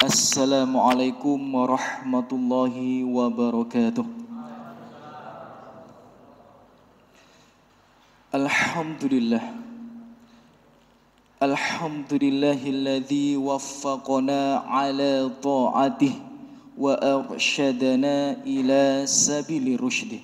Assalamualaikum warahmatullahi wabarakatuh. Alhamdulillah. Alhamdulillahilladzi waffaqana ala ta'atih wa arsyadana ila sabili rusydih.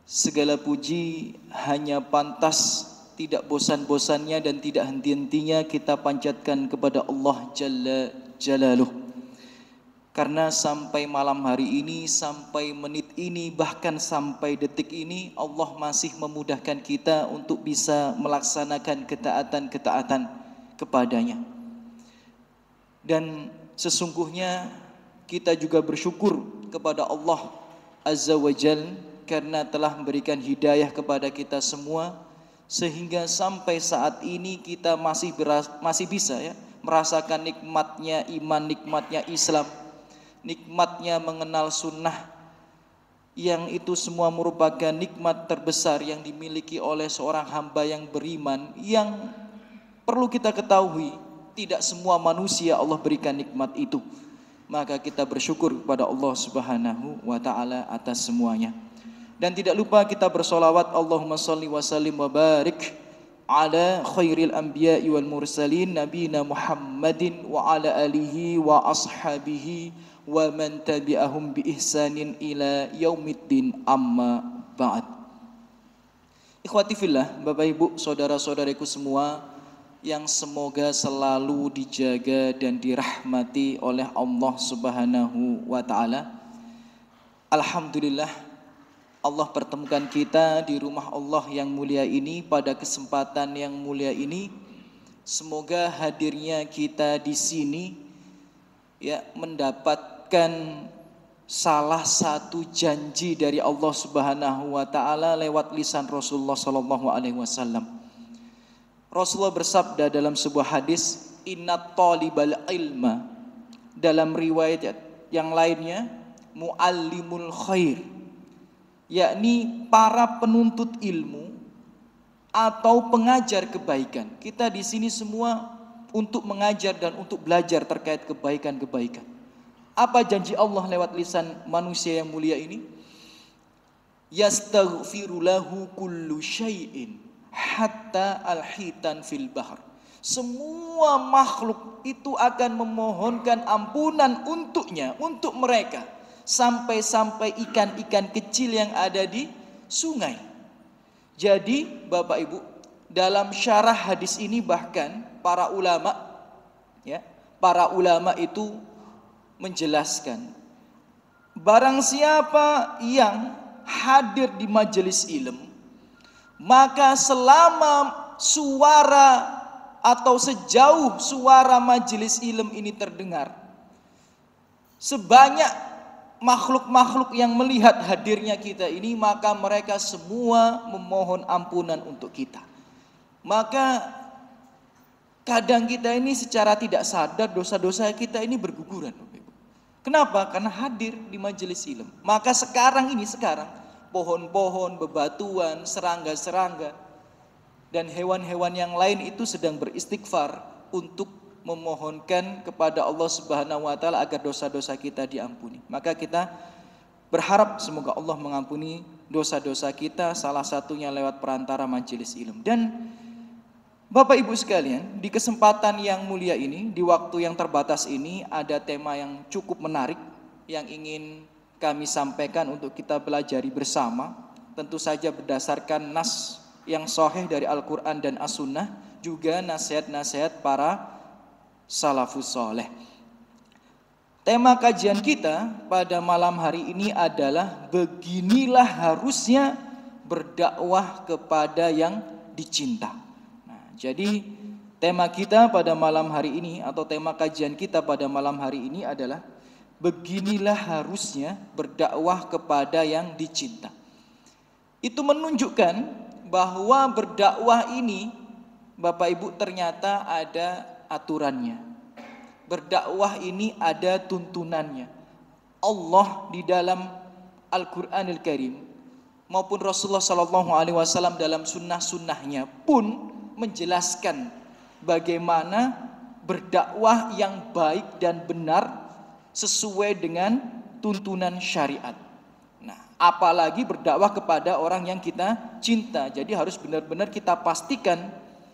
Segala puji hanya pantas, tidak bosan-bosannya dan tidak henti-hentinya kita panjatkan kepada Allah Jalla Jalaluh. Karena sampai malam hari ini, sampai menit ini, bahkan sampai detik ini, Allah masih memudahkan kita untuk bisa melaksanakan ketaatan-ketaatan kepadanya. Dan sesungguhnya kita juga bersyukur kepada Allah Azza wa Jalla karena telah memberikan hidayah kepada kita semua, sehingga sampai saat ini kita masih bisa merasakan nikmatnya iman, nikmatnya Islam, nikmatnya mengenal sunnah, yang itu semua merupakan nikmat terbesar yang dimiliki oleh seorang hamba yang beriman. Yang perlu kita ketahui, tidak semua manusia Allah berikan nikmat itu. Maka kita bersyukur kepada Allah Subhanahu wa ta'ala atas semuanya. Dan tidak lupa kita bersolawat, Allahumma salli wa sallim wa barik ala khairil anbiya'i wal mursalin nabiyina Muhammadin wa ala alihi wa ashabihi wa man tabi'ahum bi ihsanin ila yaumiddin, amma ba'd. Ikhwati fillah, Bapak Ibu, saudara-saudariku semua yang semoga selalu dijaga dan dirahmati oleh Allah Subhanahu wa ta'ala. Alhamdulillah, Allah pertemukan kita di rumah Allah yang mulia ini pada kesempatan yang mulia ini. Semoga hadirnya kita di sini mendapatkan salah satu janji dari Allah Subhanahu wa taala lewat lisan Rasulullah sallallahu alaihi wasallam. Rasulullah bersabda dalam sebuah hadis, "Innat talibal ilma." Dalam riwayat yang lainnya, muallimul khair, yakni para penuntut ilmu atau pengajar kebaikan. Kita di sini semua untuk mengajar dan untuk belajar terkait kebaikan-kebaikan. Apa janji Allah lewat lisan manusia yang mulia ini? Yastaghfiru lahu kullu syai'in hatta al-hitan fil bahr. Semua makhluk itu akan memohonkan ampunan untuknya, untuk mereka, sampai-sampai ikan-ikan kecil yang ada di sungai. Jadi Bapak Ibu, dalam syarah hadis ini bahkan para ulama itu menjelaskan, barang siapa yang hadir di majelis ilmu, maka selama suara atau sejauh suara majelis ilmu ini terdengar, sebanyak makhluk-makhluk yang melihat hadirnya kita ini, maka mereka semua memohon ampunan untuk kita. Maka kadang kita ini secara tidak sadar dosa-dosa kita ini berguguran. Kenapa? Karena hadir di majelis ilmu. Maka sekarang pohon-pohon, bebatuan, serangga-serangga dan hewan-hewan yang lain itu sedang beristighfar untuk memohonkan kepada Allah Subhanahu wa taala agar dosa-dosa kita diampuni. Maka kita berharap semoga Allah mengampuni dosa-dosa kita, salah satunya lewat perantara majelis ilmu. Dan Bapak Ibu sekalian, di kesempatan yang mulia ini, di waktu yang terbatas ini, ada tema yang cukup menarik yang ingin kami sampaikan untuk kita pelajari bersama. Tentu saja berdasarkan nas yang sahih dari Al-Quran dan As-Sunnah, juga nasihat-nasihat para salafus soleh. Tema kajian kita pada malam hari ini adalah beginilah harusnya berdakwah kepada yang dicinta. Nah, jadi tema kita pada malam hari ini atau tema kajian kita pada malam hari ini adalah beginilah harusnya berdakwah kepada yang dicinta. Itu menunjukkan bahwa berdakwah ini, Bapak Ibu, ternyata ada aturannya. Berdakwah ini ada tuntunannya. Allah di dalam Al-Quranul Karim maupun Rasulullah SAW dalam sunnah-sunnahnya pun menjelaskan bagaimana berdakwah yang baik dan benar sesuai dengan tuntunan syariat. Nah, apalagi berdakwah kepada orang yang kita cinta. Jadi harus benar-benar kita pastikan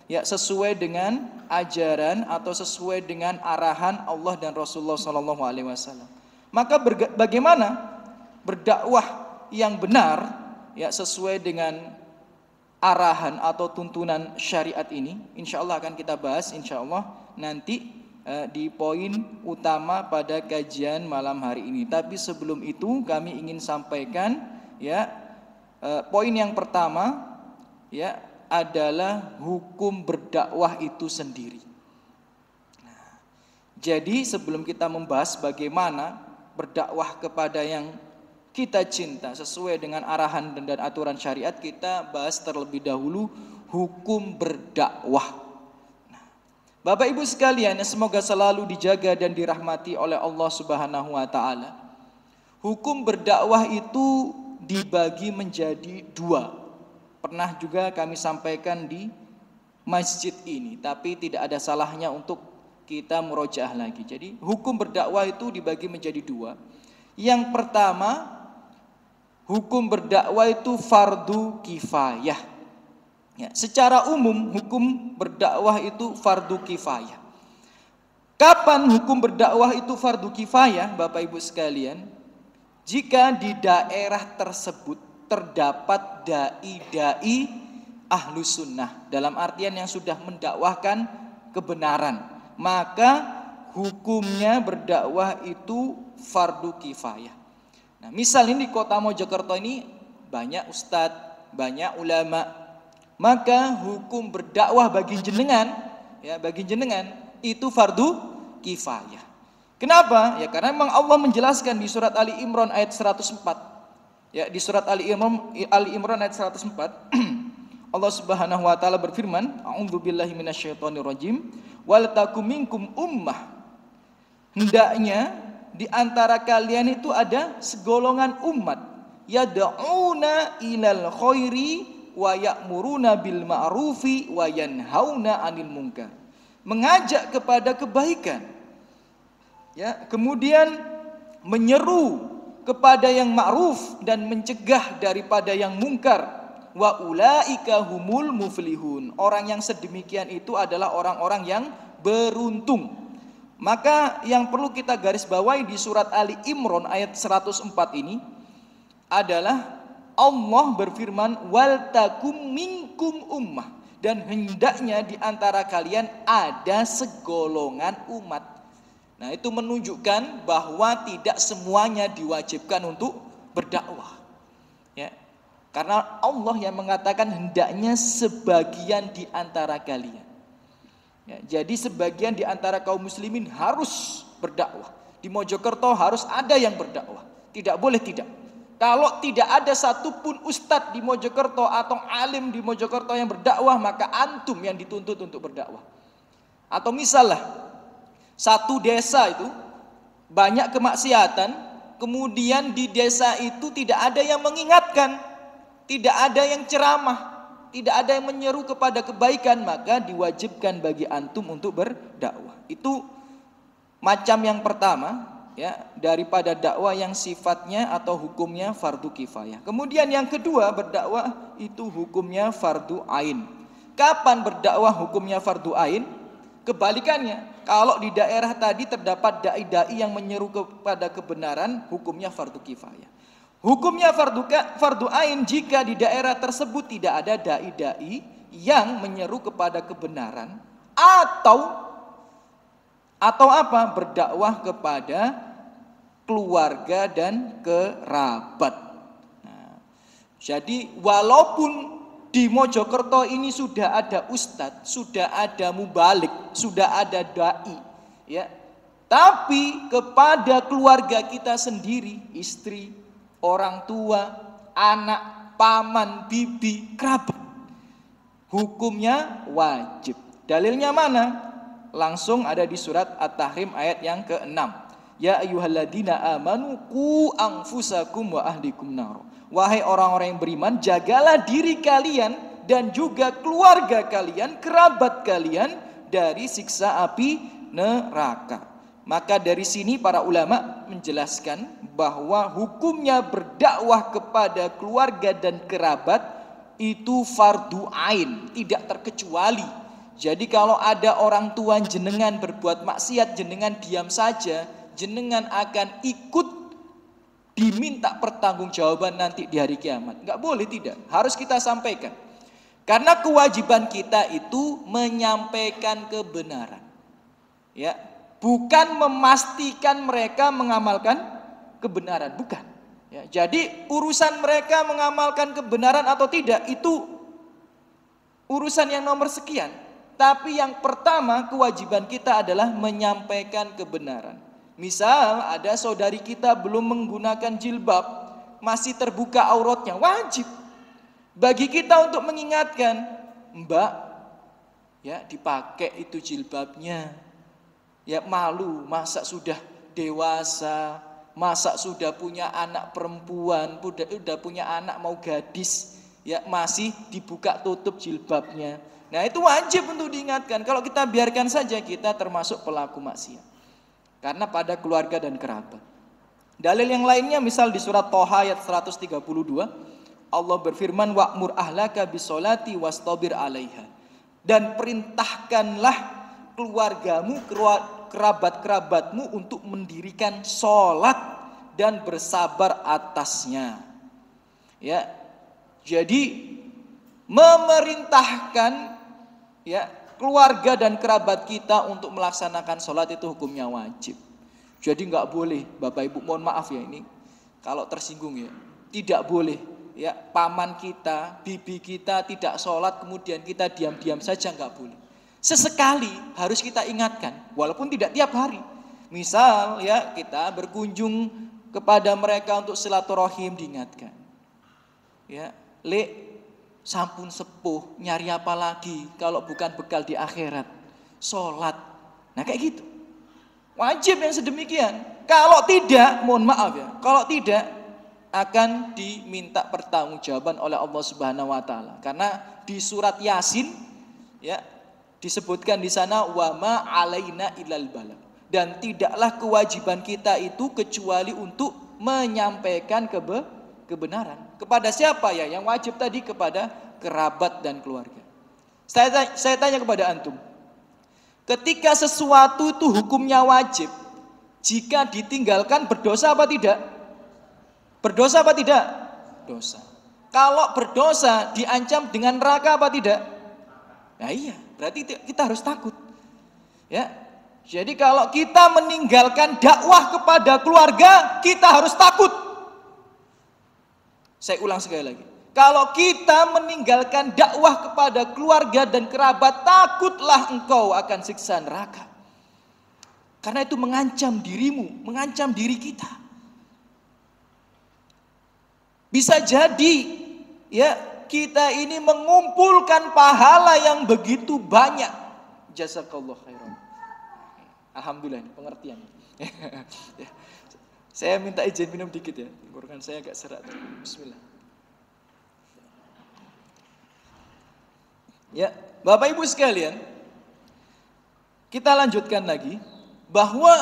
ya sesuai dengan ajaran atau sesuai dengan arahan Allah dan Rasulullah SAW. Maka bagaimana berdakwah yang benar ya sesuai dengan arahan atau tuntunan syariat ini? Insya Allah akan kita bahas insya Allah nanti di poin utama pada kajian malam hari ini. Tapi sebelum itu kami ingin sampaikan ya poin yang pertama ya adalah hukum berdakwah itu sendiri. Nah, jadi sebelum kita membahas bagaimana berdakwah kepada yang kita cinta sesuai dengan arahan dan aturan syariat, kita bahas terlebih dahulu hukum berdakwah. Bapak Ibu sekalian, semoga selalu dijaga dan dirahmati oleh Allah Subhanahu wa taala. Hukum berdakwah itu dibagi menjadi dua. Pernah juga kami sampaikan di masjid ini, tapi tidak ada salahnya untuk kita murojaah lagi. Jadi, hukum berdakwah itu dibagi menjadi dua. Yang pertama, hukum berdakwah itu fardu kifayah. Ya, secara umum hukum berdakwah itu fardu kifayah. Kapan hukum berdakwah itu fardu kifayah, Bapak Ibu sekalian? Jika di daerah tersebut terdapat dai-dai ahlus sunnah, dalam artian yang sudah mendakwahkan kebenaran, maka hukumnya berdakwah itu fardu kifayah. Nah, misal ini di kota Mojokerto ini banyak ustadz, banyak ulama, maka hukum berdakwah bagi jenengan itu fardu kifayah. Kenapa? Ya karena memang Allah menjelaskan di surat Ali Imran ayat 104. Ya, di surat Ali Imran ayat 104 Allah Subhanahu wa taala berfirman, a'udzubillahi minasyaitonirrajim, wal takum minkum ummah. Hendaknya di antara kalian itu ada segolongan umat yad'una ilal khairi wa ya'muruna bil ma'rufi wa yanhauna 'anil munkar. Mengajak kepada kebaikan. Ya, kemudian menyeru kepada yang ma'ruf dan mencegah daripada yang mungkar. Wa ulaika humul muflihun. Orang yang sedemikian itu adalah orang-orang yang beruntung. Maka yang perlu kita garis bawahi di surat Ali Imran ayat 104 ini adalah Allah berfirman, wal takum minkum ummah, dan hendaknya di antara kalian ada segolongan umat. Nah, itu menunjukkan bahwa tidak semuanya diwajibkan untuk berdakwah. Ya. Karena Allah yang mengatakan hendaknya sebagian di antara kalian. Ya, jadi sebagian di antara kaum muslimin harus berdakwah. Di Mojokerto harus ada yang berdakwah. Tidak boleh tidak. Kalau tidak ada satupun ustadz di Mojokerto atau alim di Mojokerto yang berdakwah, maka antum yang dituntut untuk berdakwah. Atau misalnya satu desa itu banyak kemaksiatan, kemudian di desa itu tidak ada yang mengingatkan, tidak ada yang ceramah, tidak ada yang menyeru kepada kebaikan, maka diwajibkan bagi antum untuk berdakwah. Itu macam yang pertama, ya, daripada dakwah yang sifatnya atau hukumnya fardu kifayah. Kemudian yang kedua, berdakwah itu hukumnya fardu ain. Kapan berdakwah hukumnya fardu ain? Kebalikannya, kalau di daerah tadi terdapat dai-dai yang menyeru kepada kebenaran, hukumnya fardu kifayah. Hukumnya fardu ain jika di daerah tersebut tidak ada dai-dai yang menyeru kepada kebenaran atau apa? Berdakwah kepada keluarga dan kerabat. Nah, jadi walaupun di Mojokerto ini sudah ada ustadz, sudah ada mubalik, sudah ada dai, ya, tapi kepada keluarga kita sendiri, istri, orang tua, anak, paman, bibi, kerabat, hukumnya wajib. Dalilnya mana? Langsung ada di surat At-Tahrim ayat yang ke-6. Ya ayyuhalladzina amanu qu anfusakum wa ahlikum nar. Wahai orang-orang yang beriman, jagalah diri kalian dan juga keluarga kalian, kerabat kalian dari siksa api neraka. Maka dari sini para ulama menjelaskan bahwa hukumnya berdakwah kepada keluarga dan kerabat itu fardu ain, tidak terkecuali. Jadi kalau ada orang tua jenengan berbuat maksiat, jenengan diam saja, jenengan akan ikut diminta pertanggungjawaban nanti di hari kiamat. Enggak boleh, tidak. Harus kita sampaikan. Karena kewajiban kita itu menyampaikan kebenaran. Ya, bukan memastikan mereka mengamalkan kebenaran, bukan. Ya, jadi urusan mereka mengamalkan kebenaran atau tidak itu urusan yang nomor sekian. Tapi yang pertama kewajiban kita adalah menyampaikan kebenaran. Misal ada saudari kita belum menggunakan jilbab, masih terbuka auratnya, wajib bagi kita untuk mengingatkan, Mbak, ya dipakai itu jilbabnya. Ya malu, masa sudah dewasa, masa sudah punya anak perempuan, udah punya anak mau gadis, ya masih dibuka tutup jilbabnya. Nah itu wajib untuk diingatkan. Kalau kita biarkan saja, kita termasuk pelaku maksiat. Karena pada keluarga dan kerabat. Dalil yang lainnya misal di surat Thaha ayat 132, Allah berfirman, wa'mur ahlaka bisolati wastabir 'alaiha. Dan perintahkanlah keluargamu, kerabat-kerabatmu untuk mendirikan sholat dan bersabar atasnya. Ya, jadi memerintahkan ya keluarga dan kerabat kita untuk melaksanakan sholat itu hukumnya wajib. Jadi nggak boleh, Bapak Ibu mohon maaf ya ini kalau tersinggung ya, tidak boleh ya paman kita, bibi kita tidak sholat kemudian kita diam-diam saja, nggak boleh. Sesekali harus kita ingatkan, walaupun tidak tiap hari. Misal ya kita berkunjung kepada mereka untuk silaturahim, diingatkan. Ya, Lek, sampun sepuh, nyari apa lagi kalau bukan bekal di akhirat? Sholat. Nah kayak gitu. Wajib yang sedemikian. Kalau tidak, mohon maaf ya, kalau tidak akan diminta pertanggungjawaban oleh Allah Subhanahu wa taala. Karena di surat Yasin ya disebutkan di sana wa ma alaina illal balagh. Dan tidaklah kewajiban kita itu kecuali untuk menyampaikan kebenaran. Kepada siapa ya? Yang wajib tadi kepada kerabat dan keluarga. Saya tanya kepada antum. Ketika sesuatu itu hukumnya wajib, jika ditinggalkan berdosa apa tidak? Berdosa apa tidak? Dosa. Kalau berdosa diancam dengan neraka apa tidak? Nah iya, berarti kita harus takut. Ya. Jadi kalau kita meninggalkan dakwah kepada keluarga, kita harus takut. Saya ulang sekali lagi. Kalau kita meninggalkan dakwah kepada keluarga dan kerabat, takutlah engkau akan siksa neraka. Karena itu mengancam dirimu, mengancam diri kita. Bisa jadi ya kita ini mengumpulkan pahala yang begitu banyak. Jazakallah khairan. Alhamdulillah, pengertian. Saya minta izin minum dikit ya. Tenggorokan saya agak serak. Bismillah. Ya, Bapak Ibu sekalian, kita lanjutkan lagi bahwa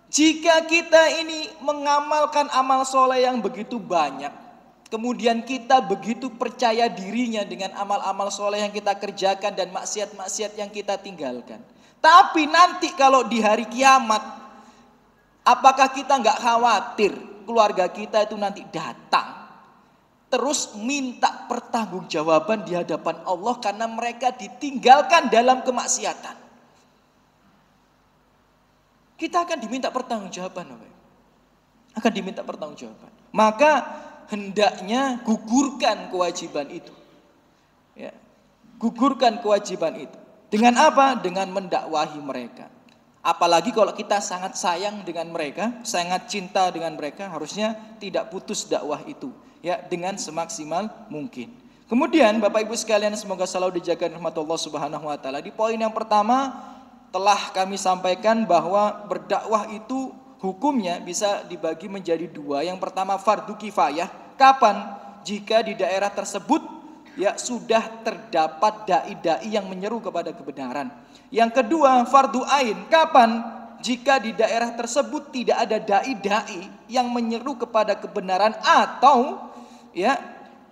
jika kita ini mengamalkan amal soleh yang begitu banyak, kemudian kita begitu percaya dirinya dengan amal-amal soleh yang kita kerjakan dan maksiat-maksiat yang kita tinggalkan. Tapi nanti kalau di hari kiamat, apakah kita nggak khawatir keluarga kita itu nanti datang terus minta pertanggungjawaban di hadapan Allah karena mereka ditinggalkan dalam kemaksiatan? Kita akan diminta pertanggungjawaban, akan diminta pertanggungjawaban. Maka hendaknya gugurkan kewajiban itu. Ya, gugurkan kewajiban itu. Dengan apa? Dengan mendakwahi mereka. Apalagi kalau kita sangat sayang dengan mereka, sangat cinta dengan mereka, harusnya tidak putus dakwah itu. Ya, dengan semaksimal mungkin. Kemudian Bapak Ibu sekalian, semoga selalu dijaga rahmat Allah Subhanahu wa taala. Di poin yang pertama telah kami sampaikan bahwa berdakwah itu hukumnya bisa dibagi menjadi dua. Yang pertama fardu kifayah. Kapan? Jika di daerah tersebut ya sudah terdapat dai-dai yang menyeru kepada kebenaran. Yang kedua, fardu ain. Kapan? Jika di daerah tersebut tidak ada dai-dai yang menyeru kepada kebenaran, atau ya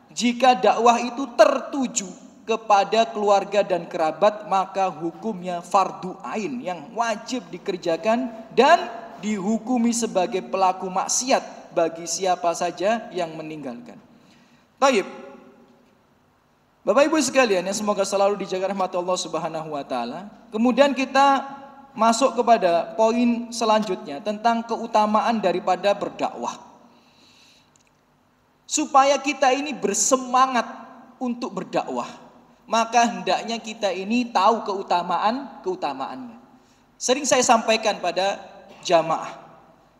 jika dakwah itu tertuju kepada keluarga dan kerabat, maka hukumnya fardu ain yang wajib dikerjakan dan dihukumi sebagai pelaku maksiat bagi siapa saja yang meninggalkan. Baik, Bapak Ibu sekalian yang semoga selalu dijaga rahmat Allah Subhanahu wa taala. Kemudian kita masuk kepada poin selanjutnya tentang keutamaan daripada berdakwah. Supaya kita ini bersemangat untuk berdakwah, maka hendaknya kita ini tahu keutamaannya. Sering saya sampaikan pada jamaah,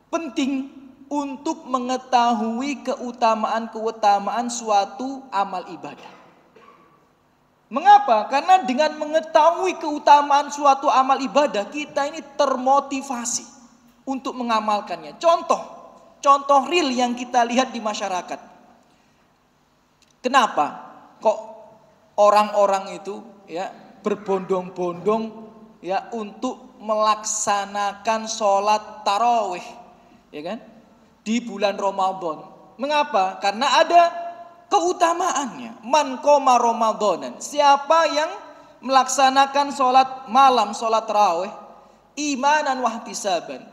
penting untuk mengetahui keutamaan suatu amal ibadah. Mengapa? Karena dengan mengetahui keutamaan suatu amal ibadah, kita ini termotivasi untuk mengamalkannya. Contoh real yang kita lihat di masyarakat. Kenapa kok orang-orang itu ya berbondong-bondong ya untuk melaksanakan sholat tarawih, ya kan, di bulan Ramadan? Mengapa? Karena ada keutamaannya. Man qoma Ramadan, siapa yang melaksanakan sholat malam, sholat tarawih, imanan wahtisaban,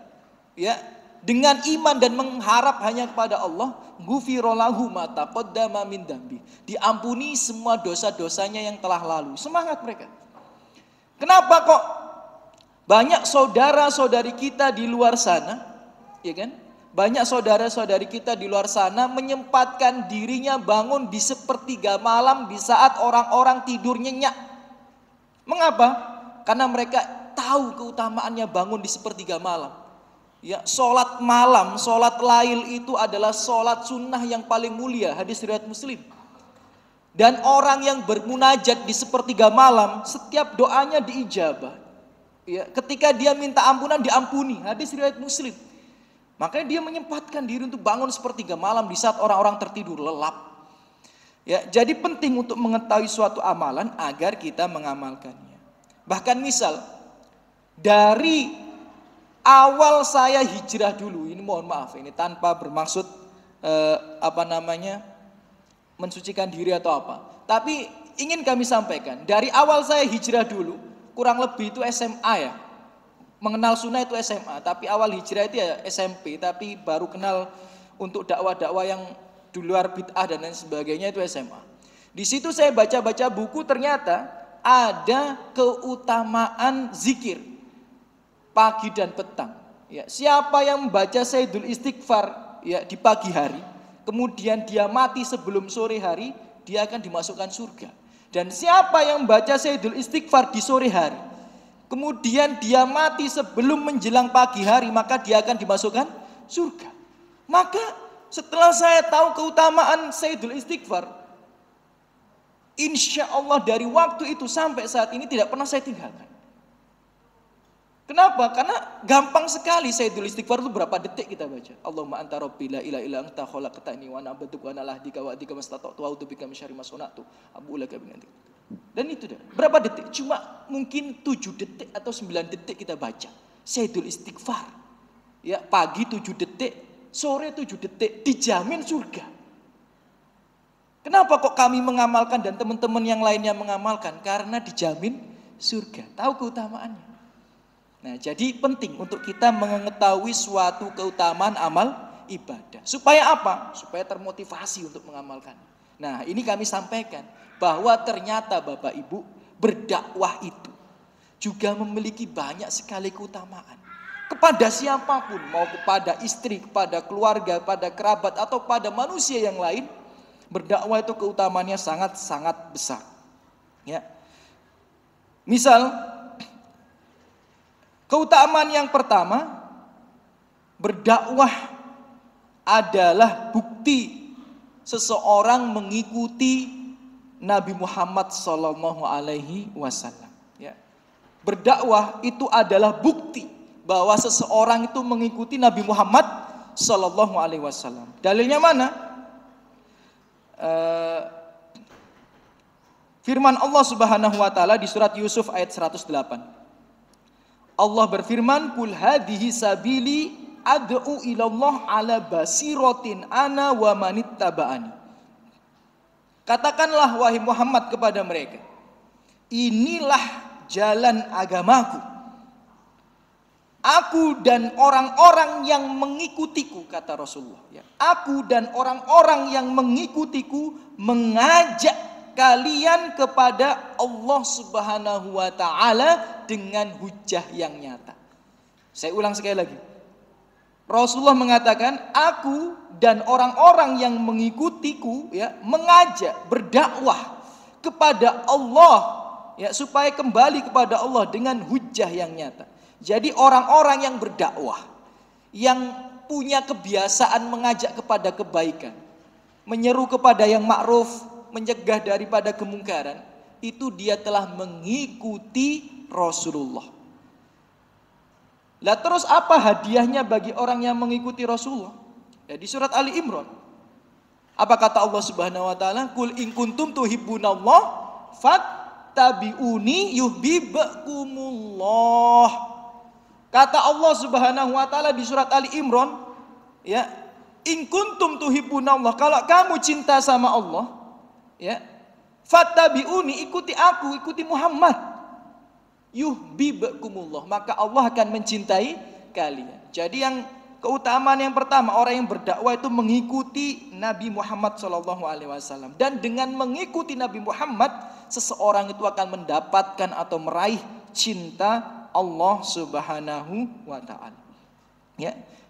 ya, dengan iman dan mengharap hanya kepada Allah, ghufira lahu ma taqaddama min dambi, diampuni semua dosa-dosanya yang telah lalu. Semangat mereka. Kenapa kok banyak saudara-saudari kita di luar sana, ya kan? Banyak saudara-saudari kita di luar sana menyempatkan dirinya bangun di sepertiga malam di saat orang-orang tidur nyenyak. Mengapa? Karena mereka tahu keutamaannya bangun di sepertiga malam. Ya, sholat malam, sholat lail itu adalah sholat sunnah yang paling mulia. Hadis riwayat Muslim. Dan orang yang bermunajat di sepertiga malam, setiap doanya diijabah. Ya, ketika dia minta ampunan diampuni. Hadis riwayat Muslim. Makanya dia menyempatkan diri untuk bangun sepertiga malam di saat orang-orang tertidur lelap. Ya, jadi penting untuk mengetahui suatu amalan agar kita mengamalkannya. Bahkan misal dari awal saya hijrah dulu, ini mohon maaf ini tanpa bermaksud mensucikan diri atau apa. Tapi ingin kami sampaikan, dari awal saya hijrah dulu, kurang lebih itu SMA ya. Mengenal sunnah itu SMA, tapi awal hijrah itu ya SMP, tapi baru kenal untuk dakwah-dakwah yang di luar bid'ah dan lain sebagainya itu SMA. Di situ saya baca-baca buku, ternyata ada keutamaan zikir pagi dan petang. Ya, siapa yang membaca Sayyidul Istighfar ya di pagi hari, kemudian dia mati sebelum sore hari, dia akan dimasukkan surga. Dan siapa yang membaca Sayyidul Istighfar di sore hari, kemudian dia mati sebelum menjelang pagi hari, maka dia akan dimasukkan surga. Maka setelah saya tahu keutamaan Sayyidul Istighfar, insya Allah dari waktu itu sampai saat ini tidak pernah saya tinggalkan. Kenapa? Karena gampang sekali Sayyidul Istighfar itu berapa detik kita baca. Allahumma anta rabbi la ilaha illa anta khalaqtani wa ana abduka wa ana lahdika wa adika mastata'tu wa a'udzubika min syarri ma sana'tu abu laka bi ni'matik. Dan itu dah. Berapa detik? Cuma mungkin 7 detik atau 9 detik kita baca Sayyidul Istighfar. Ya, pagi 7 detik, sore 7 detik, dijamin surga. Kenapa kok kami mengamalkan dan teman-teman yang lainnya mengamalkan? Karena dijamin surga. Tahu keutamaannya. Nah, jadi penting untuk kita mengetahui suatu keutamaan amal ibadah. Supaya apa? Supaya termotivasi untuk mengamalkan. Nah, ini kami sampaikan bahwa ternyata Bapak Ibu, berdakwah itu juga memiliki banyak sekali keutamaan. Kepada siapapun, mau kepada istri, kepada keluarga, pada kerabat, atau pada manusia yang lain, berdakwah itu keutamaannya sangat-sangat besar. Ya. Misal, keutamaan yang pertama, berdakwah adalah bukti seseorang mengikuti Nabi Muhammad Sallallahu Alaihi Wasallam. Ya. Berdakwah itu adalah bukti bahwa seseorang itu mengikuti Nabi Muhammad Sallallahu Alaihi Wasallam. Dalilnya mana? Firman Allah Subhanahu wa taala di surat Yusuf ayat 108. Allah berfirman, "Qul hadhihi sabili ad'u ilallah ala basiratin ana wa manittaba'ani." Katakanlah wahai Muhammad kepada mereka, inilah jalan agamaku, aku dan orang-orang yang mengikutiku, kata Rasulullah. Aku dan orang-orang yang mengikutiku mengajak kalian kepada Allah Subhanahu wa taala dengan hujjah yang nyata. Saya ulang sekali lagi. Rasulullah mengatakan, aku dan orang-orang yang mengikutiku mengajak, berdakwah kepada Allah supaya kembali kepada Allah dengan hujjah yang nyata. Jadi orang-orang yang berdakwah, yang punya kebiasaan mengajak kepada kebaikan, menyeru kepada yang ma'ruf, mencegah daripada kemungkaran, itu dia telah mengikuti Rasulullah. Lah terus apa hadiahnya bagi orang yang mengikuti Rasulullah? Di surat Ali Imran, apa kata Allah Subhanahu wa taala? Qul in kuntum tuhibbunallah fattabi'uni yuhibbukumullah. Kata Allah Subhanahu wa taala di surat Ali Imran, in kuntum tuhibbunallah, kalau kamu cinta sama Allah, fattabi'uni, ikuti aku, ikuti Muhammad, yuhibbukumullah, maka Allah akan mencintai kalian. Jadi yang keutamaan yang pertama, orang yang berdakwah itu mengikuti Nabi Muhammad SAW, dan dengan mengikuti Nabi Muhammad, seseorang itu akan mendapatkan atau meraih cinta Allah Subhanahu wa taala.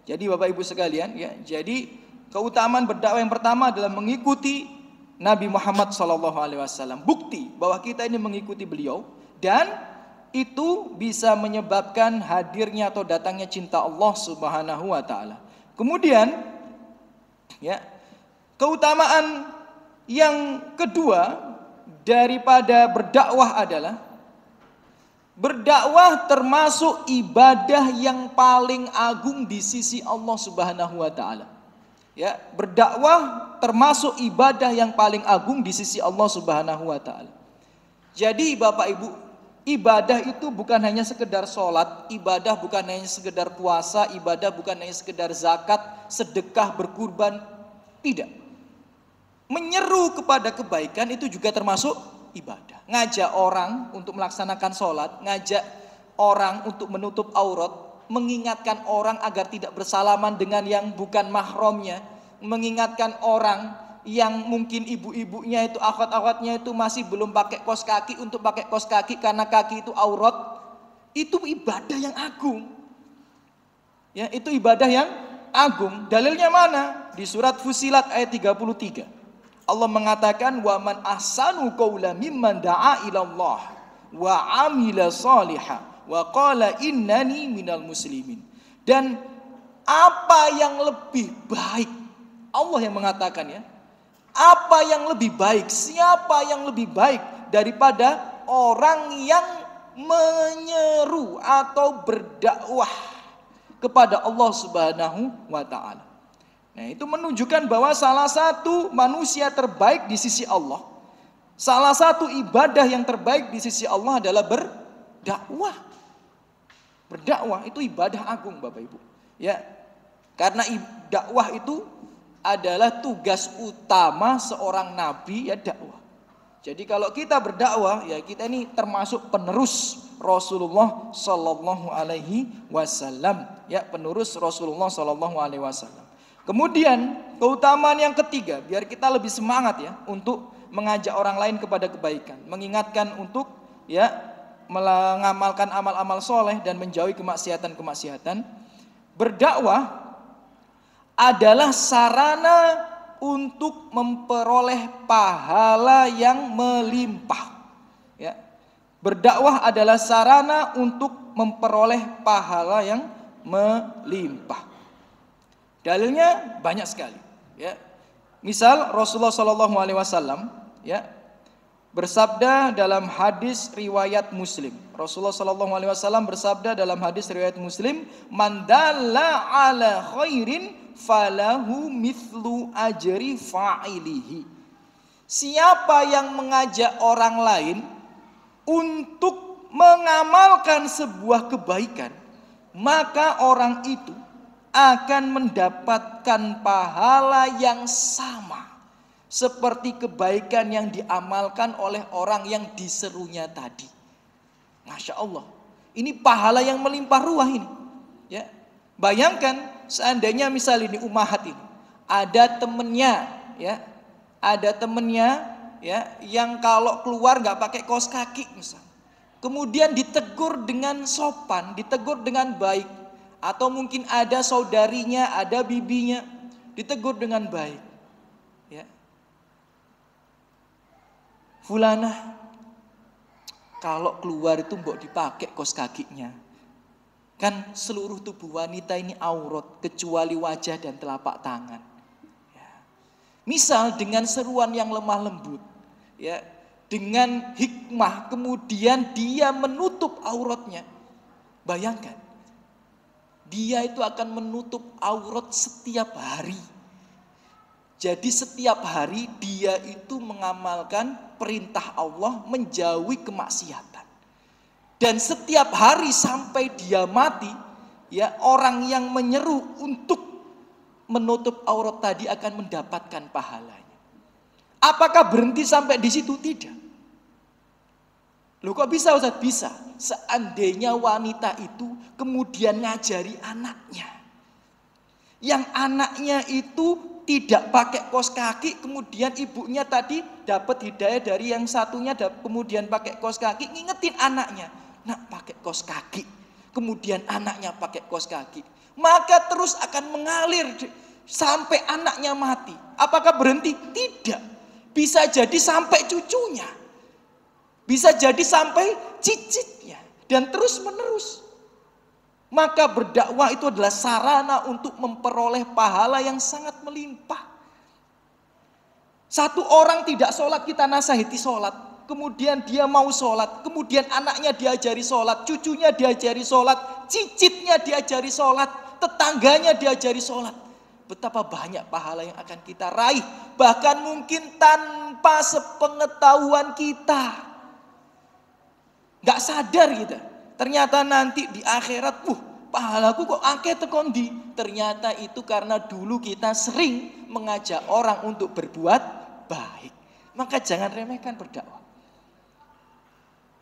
Jadi Bapak Ibu sekalian, jadi keutamaan berdakwah yang pertama adalah mengikuti Nabi Muhammad SAW. Bukti bahwa kita ini mengikuti beliau, dan itu bisa menyebabkan hadirnya atau datangnya cinta Allah Subhanahu wa taala. Kemudian keutamaan yang kedua daripada berdakwah adalah berdakwah termasuk ibadah yang paling agung di sisi Allah Subhanahu wa taala. Berdakwah termasuk ibadah yang paling agung di sisi Allah Subhanahu wa taala. Jadi Bapak Ibu, ibadah itu bukan hanya sekedar sholat, ibadah bukan hanya sekedar puasa, ibadah bukan hanya sekedar zakat, sedekah, berkurban. Tidak. Menyeru kepada kebaikan itu juga termasuk ibadah. Ngajak orang untuk melaksanakan sholat, ngajak orang untuk menutup aurat, mengingatkan orang agar tidak bersalaman dengan yang bukan mahramnya, mengingatkan orang yang mungkin ibu-ibunya itu, akhwat-akhwatnya itu masih belum pakai kaos kaki untuk pakai kaos kaki karena kaki itu aurat. Itu ibadah yang agung. Itu ibadah yang agung. Dalilnya mana? Di surat Fusilat ayat 33. Allah mengatakan, wa man ahsanu qawlan mimman da'a ila Allah wa amila salihah wa qala innani minal muslimin. Dan apa yang lebih baik, Allah yang mengatakan, apa yang lebih baik, siapa yang lebih baik daripada orang yang menyeru atau berdakwah kepada Allah Subhanahu wa taala. Nah, itu menunjukkan bahwa salah satu manusia terbaik di sisi Allah, salah satu ibadah yang terbaik di sisi Allah adalah berdakwah. Berdakwah itu ibadah agung Bapak Ibu. Karena dakwah itu adalah tugas utama seorang nabi, dakwah. Jadi kalau kita berdakwah, kita ini termasuk penerus Rasulullah Sallallahu Alaihi Wasallam, penerus Rasulullah Sallallahu Alaihi Wasallam. Kemudian keutamaan yang ketiga, biar kita lebih semangat untuk mengajak orang lain kepada kebaikan, mengingatkan untuk mengamalkan amal-amal soleh dan menjauhi kemaksiatan-kemaksiatan. Berdakwah adalah sarana untuk memperoleh pahala yang melimpah. Berdakwah adalah sarana untuk memperoleh pahala yang melimpah. Dalilnya banyak sekali. Misal Rasulullah Shallallahu Alaihi Wasallam bersabda dalam hadis riwayat Muslim. Rasulullah Shallallahu Alaihi Wasallam bersabda dalam hadis riwayat Muslim, "Man dalla ala khairin falahu mithlu ajri fa'ilihi." Siapa yang mengajak orang lain untuk mengamalkan sebuah kebaikan, maka orang itu akan mendapatkan pahala yang sama seperti kebaikan yang diamalkan oleh orang yang diserunya tadi. Masya Allah, ini pahala yang melimpah ruah ini. Ya, bayangkan seandainya misal ini ummahat ini, ada temennya, ya, yang kalau keluar nggak pakai kaos kaki misal, kemudian ditegur dengan sopan, ditegur dengan baik, atau mungkin ada saudarinya, ada bibinya, ditegur dengan baik. Ya. Fulanah, kalau keluar itu mbok dipakai kaos kakinya. Kan seluruh tubuh wanita ini aurat kecuali wajah dan telapak tangan. Ya. Misal dengan seruan yang lemah lembut, ya, dengan hikmah, kemudian dia menutup auratnya. Bayangkan, dia itu akan menutup aurat setiap hari. Jadi setiap hari dia itu mengamalkan perintah Allah, menjauhi kemaksiatan. Dan setiap hari sampai dia mati, ya, orang yang menyeru untuk menutup aurat tadi akan mendapatkan pahalanya. Apakah berhenti sampai di situ? Tidak. Loh kok bisa Ustaz? Bisa. Seandainya wanita itu kemudian ngajari anaknya, yang anaknya itu tidak pakai kaos kaki, kemudian ibunya tadi dapat hidayah dari yang satunya, kemudian pakai kaos kaki, ngingetin anaknya, nak pakai kaos kaki, kemudian anaknya pakai kaos kaki, maka terus akan mengalir sampai anaknya mati. Apakah berhenti? Tidak. Bisa jadi sampai cucunya, bisa jadi sampai cicitnya, dan terus menerus. Maka berdakwah itu adalah sarana untuk memperoleh pahala yang sangat melimpah. Satu orang tidak sholat, kita nasihati sholat, kemudian dia mau sholat, kemudian anaknya diajari sholat, cucunya diajari sholat, cicitnya diajari sholat, tetangganya diajari sholat. Betapa banyak pahala yang akan kita raih, bahkan mungkin tanpa sepengetahuan kita. Gak sadar kita. Ternyata nanti di akhirat, pahalaku kok akeh tekondi. Ternyata itu karena dulu kita sering mengajak orang untuk berbuat baik. Maka jangan remehkan berdakwah.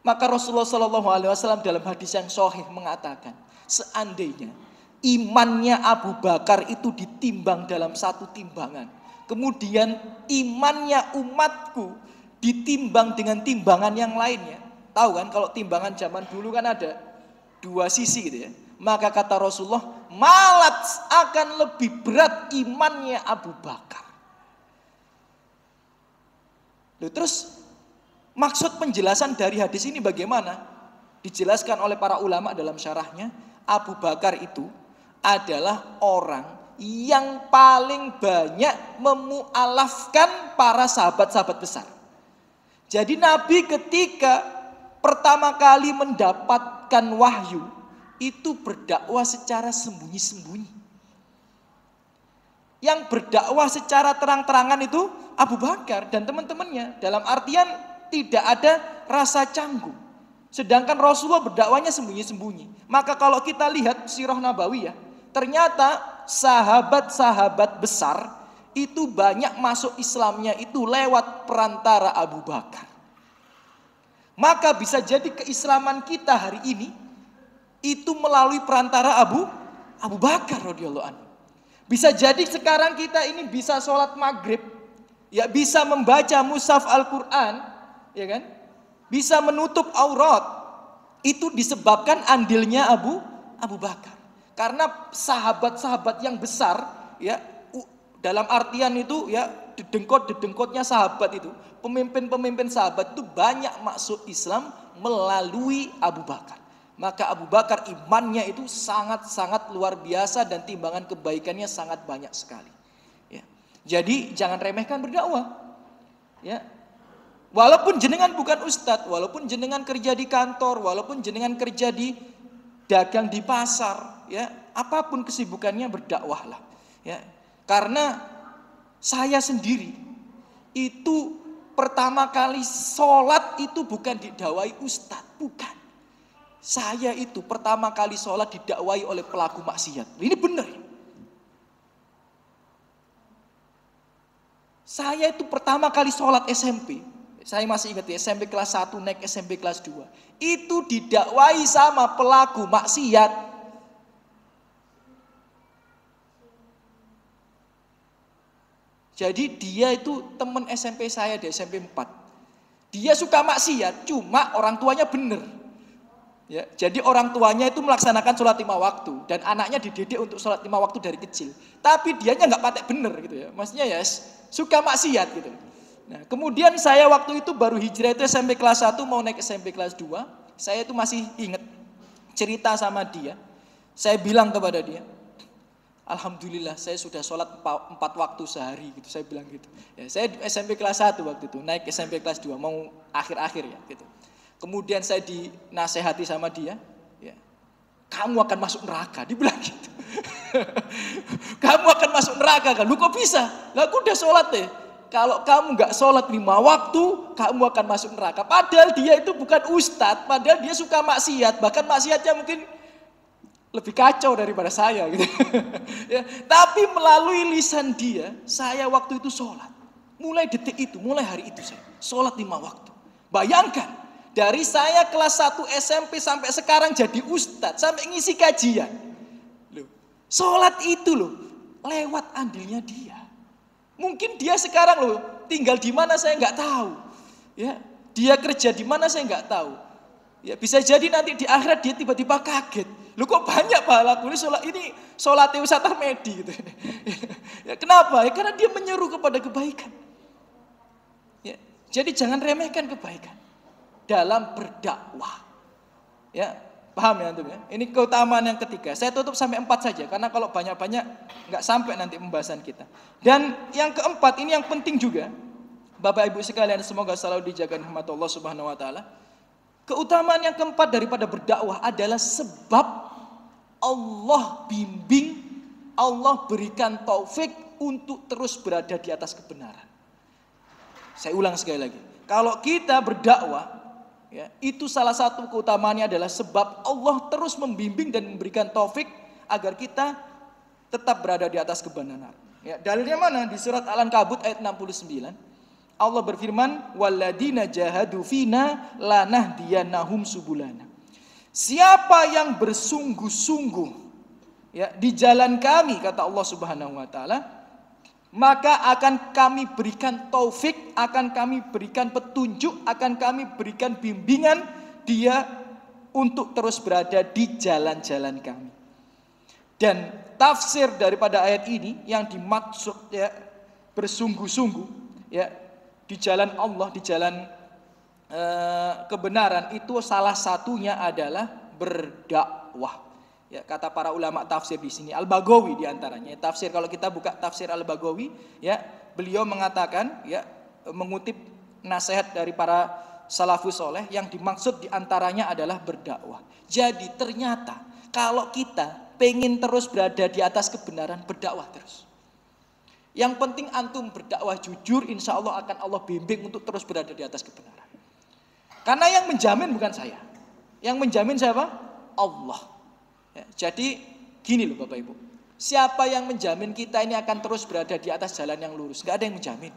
Maka Rasulullah SAW dalam hadis yang sahih mengatakan, seandainya imannya Abu Bakar itu ditimbang dalam satu timbangan, kemudian imannya umatku ditimbang dengan timbangan yang lainnya. Tahu kan kalau timbangan zaman dulu kan ada dua sisi gitu ya. Maka kata Rasulullah, malat akan lebih berat imannya Abu Bakar. Loh, terus maksud penjelasan dari hadis ini bagaimana? Dijelaskan oleh para ulama dalam syarahnya, Abu Bakar itu adalah orang yang paling banyak memualafkan para sahabat-sahabat besar. Jadi Nabi ketika pertama kali mendapatkan wahyu itu berdakwah secara sembunyi-sembunyi. Yang berdakwah secara terang-terangan itu Abu Bakar dan teman-temannya, dalam artian tidak ada rasa canggung. Sedangkan Rasulullah berdakwahnya sembunyi-sembunyi. Maka kalau kita lihat sirah nabawiyah, ternyata sahabat-sahabat besar itu banyak masuk Islamnya itu lewat perantara Abu Bakar. Maka bisa jadi keislaman kita hari ini itu melalui perantara Abu Bakar radhiyallahu anhu. Bisa jadi sekarang kita ini bisa sholat maghrib, ya bisa membaca mushaf Al-Quran, ya kan? Bisa menutup aurat. Itu disebabkan andilnya Abu Bakar. Karena sahabat-sahabat yang besar, ya dalam artian itu ya dedengkot-dedengkotnya sahabat itu, pemimpin-pemimpin sahabat itu banyak masuk Islam melalui Abu Bakar. Maka Abu Bakar imannya itu sangat-sangat luar biasa dan timbangan kebaikannya sangat banyak sekali. Ya. Jadi jangan remehkan berdakwah. Ya. Walaupun jenengan bukan ustadz, walaupun jenengan kerja di kantor, walaupun jenengan kerja di dagang di pasar, ya apapun kesibukannya berdakwahlah. Ya. Karena saya sendiri itu pertama kali sholat itu bukan didakwai ustadz, bukan. Saya itu pertama kali sholat didakwai oleh pelaku maksiat. Ini benar. Saya itu pertama kali sholat SMP. Saya masih ingat ya, SMP kelas 1 naik SMP kelas 2. Itu didakwai sama pelaku maksiat. Jadi dia itu teman SMP saya di SMP 4. Dia suka maksiat, cuma orang tuanya benar. Ya, jadi orang tuanya itu melaksanakan sholat 5 waktu dan anaknya dididik untuk sholat 5 waktu dari kecil. Tapi dianya nggak patek bener gitu ya. Maksudnya ya suka maksiat gitu. Nah, kemudian saya waktu itu baru hijrah itu SMP kelas 1 mau naik SMP kelas 2. Saya itu masih ingat cerita sama dia. Saya bilang kepada dia, alhamdulillah saya sudah sholat 4 waktu sehari gitu. Saya bilang gitu. Ya, saya SMP kelas 1 waktu itu naik SMP kelas 2 mau akhir-akhir ya gitu. Kemudian saya dinasehati sama dia, ya, kamu akan masuk neraka, dibilang gitu. Kamu akan masuk neraka kan? Lu kok bisa? Lah aku udah sholat deh. Kalau kamu nggak sholat 5 waktu, kamu akan masuk neraka. Padahal dia itu bukan ustadz, padahal dia suka maksiat, bahkan maksiatnya mungkin lebih kacau daripada saya gitu. Ya, tapi melalui lisan dia, saya waktu itu sholat. Mulai detik itu, mulai hari itu saya sholat 5 waktu. Bayangkan. Dari saya kelas 1 SMP sampai sekarang jadi ustadz, sampai ngisi kajian. Loh, sholat itu loh, lewat andilnya dia. Mungkin dia sekarang loh, tinggal di mana saya nggak tahu. Ya, dia kerja di mana saya nggak tahu. Ya, bisa jadi nanti di akhirat dia tiba-tiba kaget. Loh kok banyak pahala ini sholat Ustaz Ahmedi gitu. Ya, kenapa? Ya, karena dia menyeru kepada kebaikan. Ya, jadi jangan remehkan kebaikan dalam berdakwah. Ya, paham ya antum ya? Ini keutamaan yang ketiga. Saya tutup sampai 4 saja karena kalau banyak-banyak nggak sampai nanti pembahasan kita. Dan yang keempat ini yang penting juga. Bapak Ibu sekalian semoga selalu dijaga rahmat Allah Subhanahu wa taala. Keutamaan yang keempat daripada berdakwah adalah sebab Allah bimbing, Allah berikan taufik untuk terus berada di atas kebenaran. Saya ulang sekali lagi. Kalau kita berdakwah, ya, itu salah satu keutamaannya adalah sebab Allah terus membimbing dan memberikan taufik agar kita tetap berada di atas kebenaran. Ya, dalilnya mana? Di surat Al-Ankabut ayat 69. Allah berfirman, "Walladzina jahadu fina lanahdiyannahum subulana." Siapa yang bersungguh-sungguh ya di jalan kami, kata Allah Subhanahu wa taala, maka akan kami berikan taufik, akan kami berikan petunjuk, akan kami berikan bimbingan dia untuk terus berada di jalan-jalan kami. Dan tafsir daripada ayat ini yang dimaksud ya bersungguh-sungguh ya di jalan Allah, di jalan kebenaran itu salah satunya adalah berdakwah. Ya, kata para ulama tafsir di sini, Al-Baghawi di antaranya. Tafsir kalau kita buka tafsir Al-Baghawi, ya, beliau mengatakan, ya, mengutip nasihat dari para salafus soleh yang dimaksud di antaranya adalah berdakwah. Jadi ternyata kalau kita pengen terus berada di atas kebenaran, berdakwah terus. Yang penting antum berdakwah jujur, insya Allah akan Allah bimbing untuk terus berada di atas kebenaran. Karena yang menjamin bukan saya. Yang menjamin siapa? Allah. Ya, jadi gini loh Bapak Ibu. Siapa yang menjamin kita ini akan terus berada di atas jalan yang lurus? Gak ada yang menjamin.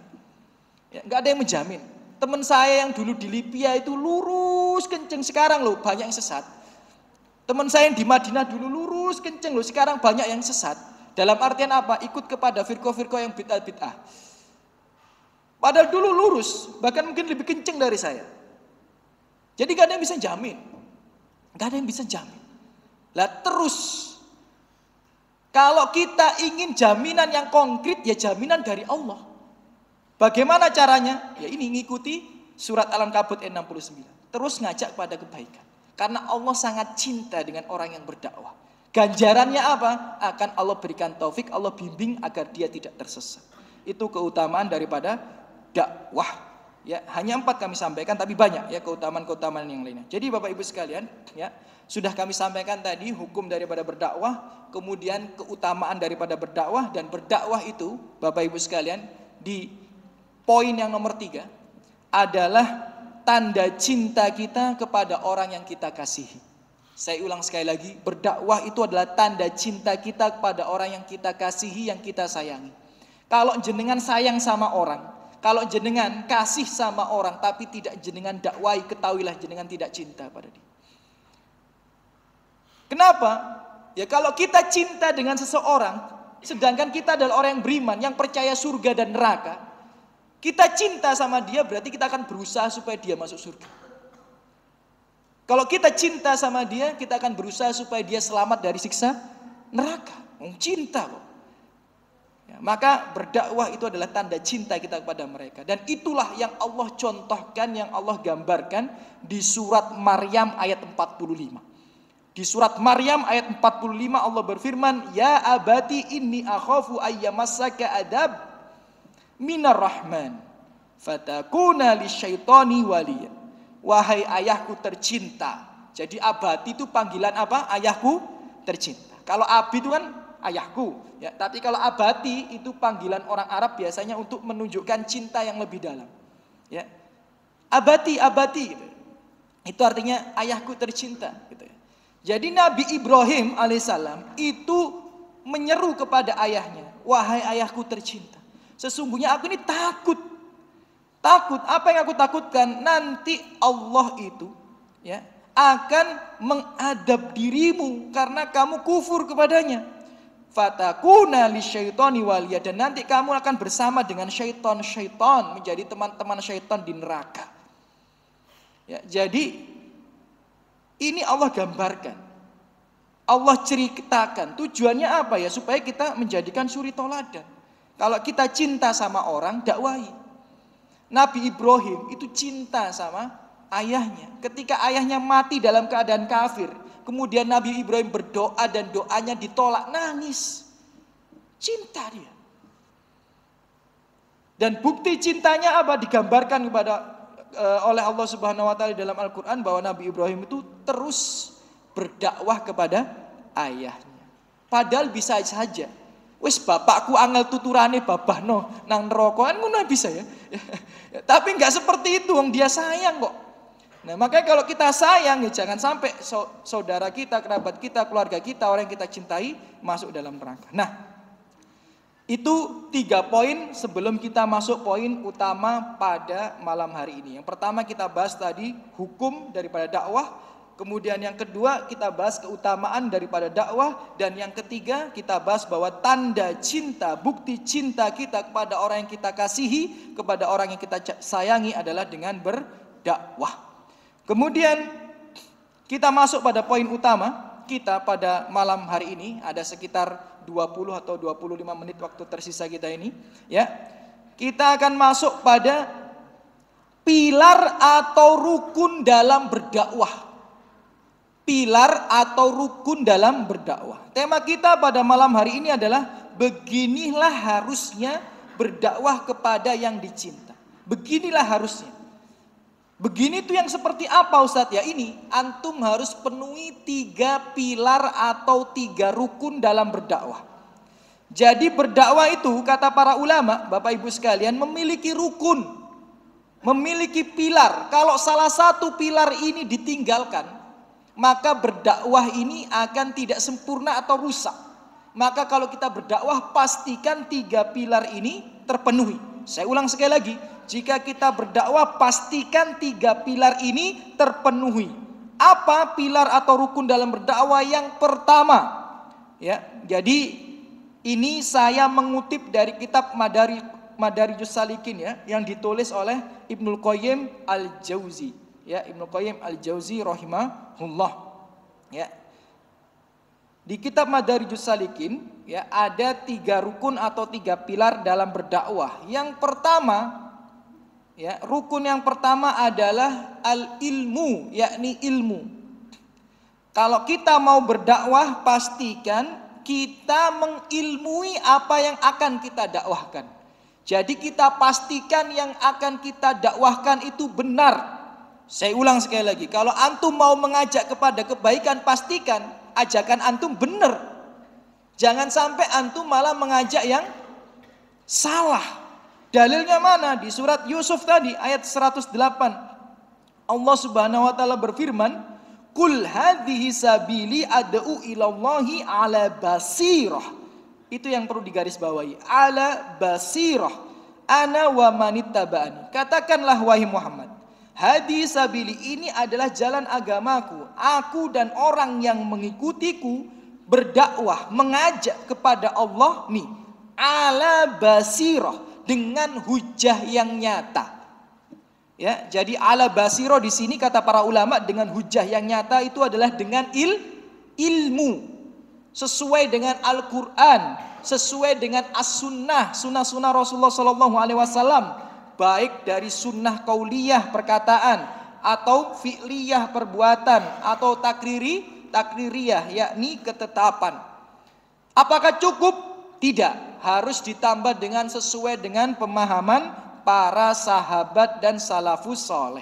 Ya, gak ada yang menjamin. Teman saya yang dulu di Libya itu lurus kenceng, sekarang loh banyak yang sesat. Teman saya yang di Madinah dulu lurus kenceng loh, sekarang banyak yang sesat. Dalam artian apa? Ikut kepada firqah-firqah yang bid'ah-bid'ah. Padahal dulu lurus, bahkan mungkin lebih kenceng dari saya. Jadi gak ada yang bisa jamin. Gak ada yang bisa jamin. Lah terus, kalau kita ingin jaminan yang konkret, ya jaminan dari Allah. Bagaimana caranya? Ya ini, ngikuti surat Al-Ankabut ayat 69. Terus ngajak pada kebaikan. Karena Allah sangat cinta dengan orang yang berdakwah. Ganjarannya apa? Akan Allah berikan taufik, Allah bimbing agar dia tidak tersesat. Itu keutamaan daripada dakwah. Ya, hanya 4 kami sampaikan, tapi banyak ya keutamaan-keutamaan yang lainnya. Jadi Bapak Ibu sekalian, ya, sudah kami sampaikan tadi hukum daripada berdakwah, kemudian keutamaan daripada berdakwah, dan berdakwah itu Bapak Ibu sekalian di poin yang nomor 3 adalah tanda cinta kita kepada orang yang kita kasihi. Saya ulang sekali lagi, berdakwah itu adalah tanda cinta kita kepada orang yang kita kasihi, yang kita sayangi. Kalau jenengan sayang sama orang, kalau jenengan kasih sama orang tapi tidak jenengan dakwai, ketahuilah jenengan tidak cinta pada dia. Kenapa? Ya kalau kita cinta dengan seseorang, sedangkan kita adalah orang yang beriman, yang percaya surga dan neraka, kita cinta sama dia berarti kita akan berusaha supaya dia masuk surga. Kalau kita cinta sama dia, kita akan berusaha supaya dia selamat dari siksa neraka. Cinta kok. Ya, maka berdakwah itu adalah tanda cinta kita kepada mereka. Dan itulah yang Allah contohkan, yang Allah gambarkan di surat Maryam ayat 45. Di surat Maryam ayat 45 Allah berfirman, "Ya abati inni akhafu ayyamassaka adab minar rahman fatakuna lisyaitani waliya." Wahai ayahku tercinta. Jadi abati itu panggilan apa? Ayahku tercinta. Kalau abi itu kan ayahku, ya. Tapi kalau abati itu panggilan orang Arab biasanya untuk menunjukkan cinta yang lebih dalam. Ya. Abati, abati gitu. Itu artinya ayahku tercinta gitu ya. Jadi Nabi Ibrahim alaihissalam itu menyeru kepada ayahnya, "Wahai ayahku tercinta, sesungguhnya aku ini takut. Takut, apa yang aku takutkan? Nanti Allah itu ya akan mengadab dirimu karena kamu kufur kepadanya. Fatakuna lisyaitani waliya, dan nanti kamu akan bersama dengan syaitan menjadi teman-teman syaitan di neraka." Ya, jadi ini Allah gambarkan, Allah ceritakan. Tujuannya apa ya? Supaya kita menjadikan suri toladan. Kalau kita cinta sama orang, dakwai. Nabi Ibrahim itu cinta sama ayahnya. Ketika ayahnya mati dalam keadaan kafir, kemudian Nabi Ibrahim berdoa dan doanya ditolak, nangis. Cinta dia. Dan bukti cintanya apa? Digambarkan oleh Allah Subhanahu wa taala dalam Al-Qur'an bahwa Nabi Ibrahim itu terus berdakwah kepada ayahnya. Padahal bisa saja, wis bapakku angel tuturane babahno nang neraka, kan ngono bisa ya. Tapi enggak seperti itu, wong dia sayang kok. Nah, makanya kalau kita sayang ya jangan sampai saudara kita, kerabat kita, keluarga kita, orang yang kita cintai masuk dalam neraka. Nah, itu 3 poin sebelum kita masuk poin utama pada malam hari ini. Yang pertama kita bahas tadi hukum daripada dakwah. Kemudian yang kedua kita bahas keutamaan daripada dakwah. Dan yang ketiga kita bahas bahwa tanda cinta, bukti cinta kita kepada orang yang kita kasihi, kepada orang yang kita sayangi adalah dengan berdakwah. Kemudian kita masuk pada poin utama kita pada malam hari ini. Ada sekitar 20 atau 25 menit waktu tersisa kita ini, ya. Kita akan masuk pada pilar atau rukun dalam berdakwah. Pilar atau rukun dalam berdakwah. Tema kita pada malam hari ini adalah beginilah harusnya berdakwah kepada yang dicinta. Beginilah harusnya. Begini itu yang seperti apa Ustadz? Ya ini, antum harus penuhi 3 pilar atau 3 rukun dalam berdakwah. Jadi berdakwah itu kata para ulama, Bapak Ibu sekalian, memiliki rukun, memiliki pilar. Kalau salah satu pilar ini ditinggalkan, maka berdakwah ini akan tidak sempurna atau rusak. Maka kalau kita berdakwah, pastikan 3 pilar ini terpenuhi. Saya ulang sekali lagi, jika kita berdakwah pastikan 3 pilar ini terpenuhi. Apa pilar atau rukun dalam berdakwah? Yang pertama, ya, jadi ini saya mengutip dari kitab Madarijus Salikin, ya, yang ditulis oleh Ibnul Qayyim Al-Jauzi. Ya, Ibnu Qayyim Al-Jauzi rahimahullah. Ya. Di kitab Madarijus Salikin, ya, ada 3 rukun atau 3 pilar dalam berdakwah. Yang pertama, ya, rukun yang pertama adalah al-ilmu, yakni ilmu. Kalau kita mau berdakwah, pastikan kita mengilmui apa yang akan kita dakwahkan. Jadi kita pastikan yang akan kita dakwahkan itu benar. Saya ulang sekali lagi, kalau antum mau mengajak kepada kebaikan, pastikan ajakan antum benar. Jangan sampai antum malah mengajak yang salah. Dalilnya mana? Di surat Yusuf tadi ayat 108. Allah Subhanahu wa taala berfirman, "Qul hadhihi sabili ad'u ilallahi ala basirah." Itu yang perlu digarisbawahi, ala basirah ana wa manittaba'ani. Katakanlah wahai Muhammad, hadhihi sabili, ini adalah jalan agamaku, aku dan orang yang mengikutiku berdakwah, mengajak kepada Allah nih, ala basirah, dengan hujah yang nyata. Ya, jadi ala basiro di sini kata para ulama dengan hujah yang nyata itu adalah dengan ilmu, sesuai dengan Al-Quran, sesuai dengan as-sunnah, sunnah Rasulullah Sallallahu Alaihi Wasallam, baik dari sunnah kauliyah perkataan atau fi'liyah perbuatan atau takririyah yakni ketetapan. Apakah cukup? Tidak, harus ditambah dengan sesuai dengan pemahaman para sahabat dan salafus soleh.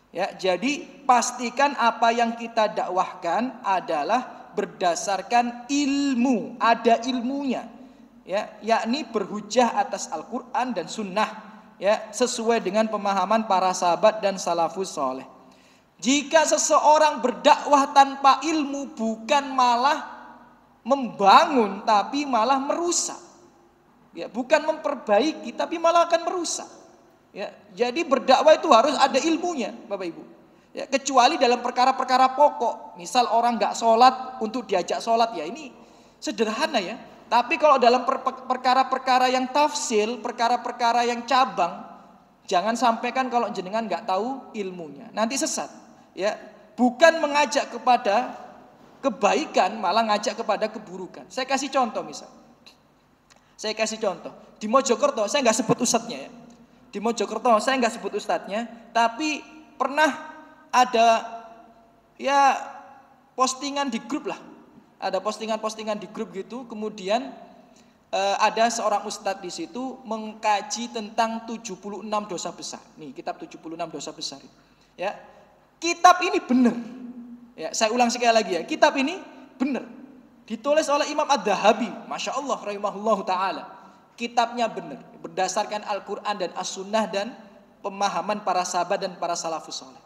Ya, jadi pastikan apa yang kita dakwahkan adalah berdasarkan ilmu, ada ilmunya, ya, yakni berhujah atas Al-Quran dan Sunnah, ya, sesuai dengan pemahaman para sahabat dan salafus soleh. Jika seseorang berdakwah tanpa ilmu, bukan malah membangun tapi malah merusak, ya, bukan memperbaiki tapi malah akan merusak, ya. Jadi berdakwah itu harus ada ilmunya, Bapak Ibu, ya, kecuali dalam perkara-perkara pokok, misal orang nggak sholat untuk diajak sholat, ya ini sederhana ya. Tapi kalau dalam perkara-perkara yang tafsil, perkara-perkara yang cabang, jangan sampaikan kalau jenengan nggak tahu ilmunya, nanti sesat, ya. Bukan mengajak kepada kebaikan, malah ngajak kepada keburukan. Saya kasih contoh misal. Di Mojokerto, saya nggak sebut ustadznya ya. Di Mojokerto saya nggak sebut ustadznya, tapi pernah ada ya postingan di grup lah. Ada postingan-postingan di grup gitu, kemudian ada seorang ustadz di situ mengkaji tentang 76 dosa besar. Nih, kitab 76 dosa besar. Ya. Kitab ini benar. Ya, saya ulang sekali lagi ya, kitab ini benar, ditulis oleh Imam Ad-Dahabi, Masya Allah, rahimahullahu ta'ala. Kitabnya benar, berdasarkan Al-Quran dan As-Sunnah dan pemahaman para sahabat dan para salafus soleh.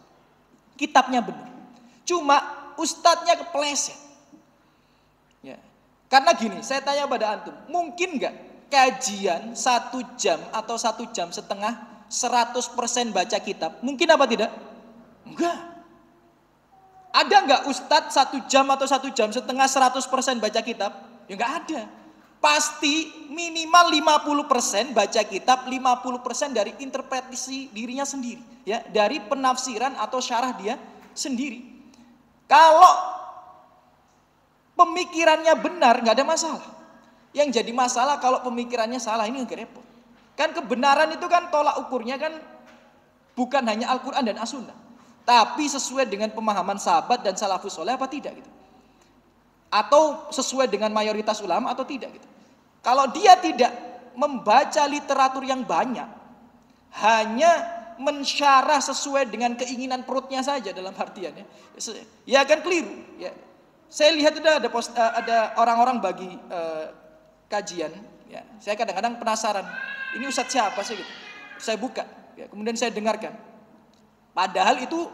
Kitabnya benar, cuma ustadznya kepleset. Ya. Karena gini, saya tanya pada antum, mungkin nggak kajian 1 jam atau 1 jam setengah 100% baca kitab? Mungkin apa tidak? Enggak. Ada nggak ustadz 1 jam atau 1 jam setengah 100% baca kitab? Ya nggak ada. Pasti minimal 50% baca kitab, 50% dari interpretasi dirinya sendiri, ya, dari penafsiran atau syarah dia sendiri. Kalau pemikirannya benar nggak ada masalah. Yang jadi masalah kalau pemikirannya salah, ini agak repot. Kan kebenaran itu kan tolak ukurnya kan bukan hanya Al-Quran dan As-Sunnah, tapi sesuai dengan pemahaman sahabat dan salafus soleh apa tidak gitu, atau sesuai dengan mayoritas ulama atau tidak gitu. Kalau dia tidak membaca literatur yang banyak, hanya mensyarah sesuai dengan keinginan perutnya saja dalam artiannya, ya akan keliru. Ya. Saya lihat ada orang-orang bagi kajian, ya. Saya kadang-kadang penasaran, ini ustadz siapa sih gitu. Saya buka, ya, kemudian saya dengarkan. Padahal itu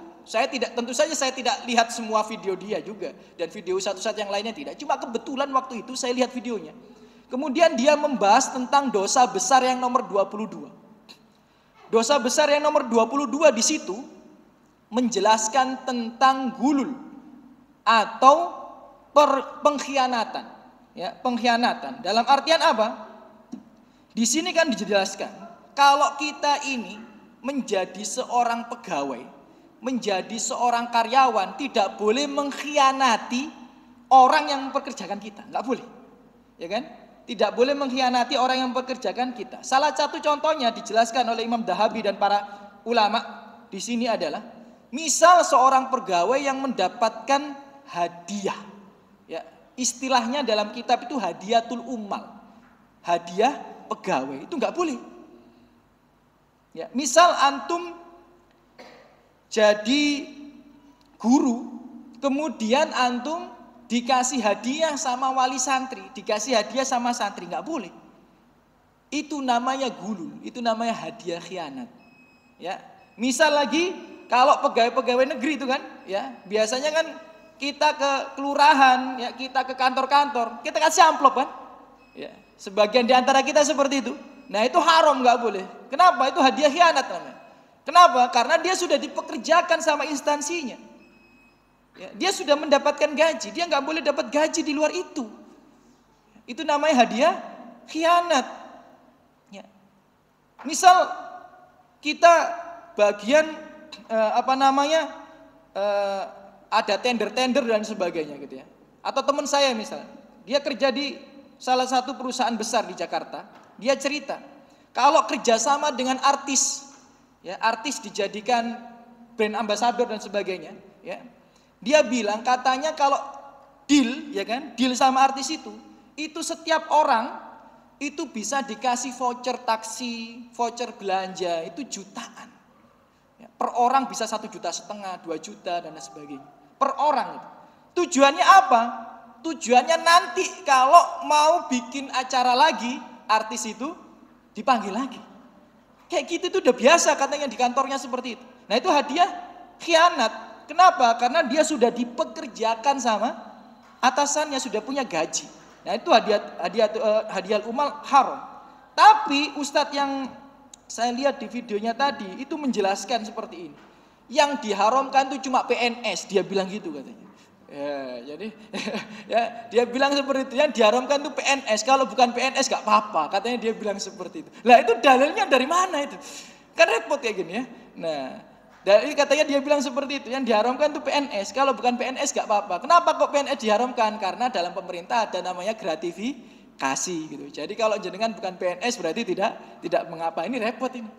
tentu saja saya tidak lihat semua video dia juga, dan video ustadz yang lainnya tidak. Cuma kebetulan waktu itu saya lihat videonya. Kemudian dia membahas tentang dosa besar yang nomor 22. Dosa besar yang nomor 22 di situ menjelaskan tentang gulul atau pengkhianatan. Ya, pengkhianatan. Dalam artian apa? Di sini kan dijelaskan kalau kita ini menjadi seorang pegawai, menjadi seorang karyawan, tidak boleh mengkhianati orang yang mempekerjakan kita, nggak boleh, ya kan? Tidak boleh mengkhianati orang yang mempekerjakan kita. Salah satu contohnya dijelaskan oleh Imam Dahabi dan para ulama di sini adalah, misal seorang pegawai yang mendapatkan hadiah, ya, istilahnya dalam kitab itu hadiatul ummal, hadiah pegawai, itu nggak boleh. Ya, misal antum jadi guru, kemudian antum dikasih hadiah sama wali santri, dikasih hadiah sama santri, nggak boleh. Itu namanya gulul, itu namanya hadiah khianat. Ya, misal lagi kalau pegawai-pegawai negeri itu kan, ya biasanya kan kita ke kelurahan, ya kita ke kantor-kantor, kita kasih amplop kan, ya sebagian di antara kita seperti itu. Nah itu haram, nggak boleh. Kenapa? Itu hadiah khianat namanya. Kenapa? Karena dia sudah dipekerjakan sama instansinya. Ya, dia sudah mendapatkan gaji, dia nggak boleh dapat gaji di luar itu. Itu namanya hadiah khianat. Ya. Misal kita bagian ada tender-tender dan sebagainya gitu ya. Atau teman saya misal, dia kerja di salah satu perusahaan besar di Jakarta, dia cerita kalau kerjasama dengan artis, ya artis dijadikan brand ambassador dan sebagainya, ya dia bilang katanya kalau deal, ya kan, deal sama artis itu setiap orang itu bisa dikasih voucher taksi, voucher belanja, itu jutaan. Ya, per orang bisa 1,5 juta, 2 juta dan sebagainya. Per orang itu. Tujuannya apa? Tujuannya nanti kalau mau bikin acara lagi, artis itu dipanggil lagi. Kayak gitu itu udah biasa katanya di kantornya seperti itu. Nah itu hadiah khianat. Kenapa? Karena dia sudah dipekerjakan sama atasannya, sudah punya gaji. Nah itu hadiah umal haram. Tapi ustadz yang saya lihat di videonya tadi itu menjelaskan seperti ini. Yang diharamkan itu cuma PNS, dia bilang gitu katanya. Ya, jadi ya dia bilang seperti itu. Yang diharamkan itu PNS, kalau bukan PNS gak apa-apa. Katanya dia bilang seperti itu. Lah itu dalilnya dari mana itu? Kan repot kayak gini ya. Nah, dari katanya dia bilang seperti itu, yang diharamkan itu PNS, kalau bukan PNS gak apa-apa. Kenapa kok PNS diharamkan? Karena dalam pemerintah ada namanya gratifikasi gitu. Jadi kalau jenengan bukan PNS berarti tidak mengapa. Ini repot ini.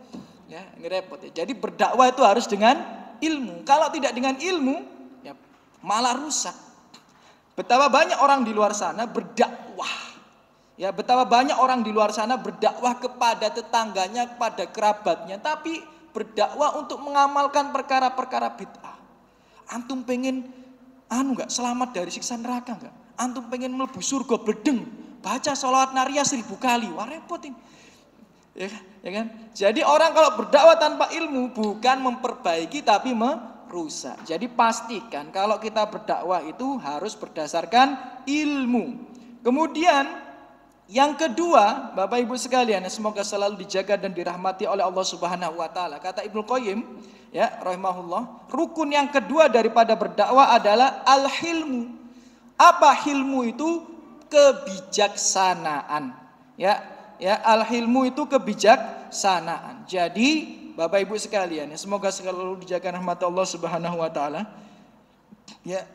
Ya, ini repot ya. Jadi berdakwah itu harus dengan ilmu. Kalau tidak dengan ilmu, ya malah rusak. Betapa banyak orang di luar sana berdakwah. Ya, betapa banyak orang di luar sana berdakwah kepada tetangganya, kepada kerabatnya, tapi berdakwah untuk mengamalkan perkara-perkara bid'ah. Antum pengen enggak selamat dari siksa neraka enggak? Antum pengen mlebu surga bledeng, baca sholawat naria 1000 kali. Wah repot ini. Ya kan? Jadi orang kalau berdakwah tanpa ilmu bukan memperbaiki tapi merusak. Jadi pastikan kalau kita berdakwah itu harus berdasarkan ilmu. Kemudian yang kedua, Bapak Ibu sekalian, semoga selalu dijaga dan dirahmati oleh Allah Subhanahu wa taala. Kata Ibnu Qayyim, ya, rahimahullah, rukun yang kedua daripada berdakwah adalah al-hilmu. Apa hilmu itu? Kebijaksanaan. Ya, al-hilmu itu kebijaksanaan. Jadi, Bapak Ibu sekalian, semoga selalu dijaga rahmat Allah Subhanahu wa taala. Ya.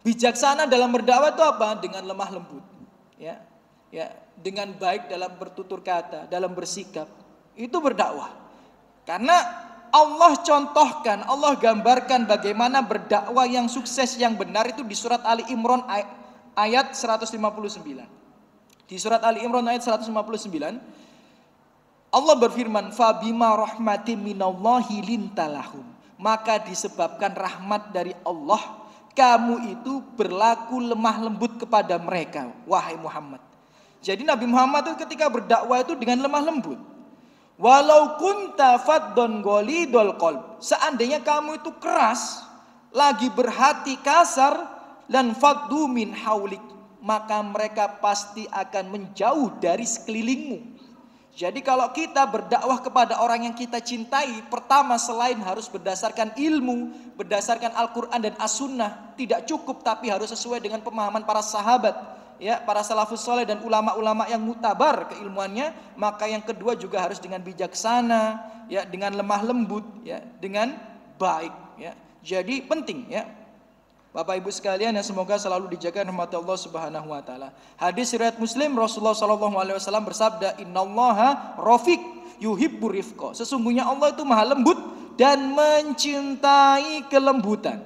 Bijaksana dalam berdakwah itu apa? Dengan lemah lembut. Ya, dengan baik dalam bertutur kata, dalam bersikap, itu berdakwah. Karena Allah contohkan, Allah gambarkan bagaimana berdakwah yang sukses, yang benar itu di surat Ali Imran ayat 159. Di surat Ali Imran ayat 159, Allah berfirman, "Fabima rahmatin minallahi lintalahum." Maka disebabkan rahmat dari Allah, kamu itu berlaku lemah lembut kepada mereka, wahai Muhammad. Jadi Nabi Muhammad itu ketika berdakwah itu dengan lemah lembut. Walau kunta faddon ghalidul qalb. Seandainya kamu itu keras, lagi berhati kasar, dan faddu min haulik, maka mereka pasti akan menjauh dari sekelilingmu. Jadi kalau kita berdakwah kepada orang yang kita cintai, pertama selain harus berdasarkan ilmu, berdasarkan Al-Quran dan As-Sunnah, tidak cukup tapi harus sesuai dengan pemahaman para sahabat, ya, para salafus soleh dan ulama-ulama yang mutabar keilmuannya. Maka yang kedua juga harus dengan bijaksana, ya, dengan lemah lembut, ya, dengan baik, ya. Jadi penting, ya, Bapak Ibu sekalian, yang semoga selalu dijaga rahmat Allah Subhanahu wa taala. Hadis riwayat Muslim, Rasulullah sallallahu alaihi wasallam bersabda, "Innallaha rafiq yuhibbur rifqa." Sesungguhnya Allah itu maha lembut dan mencintai kelembutan.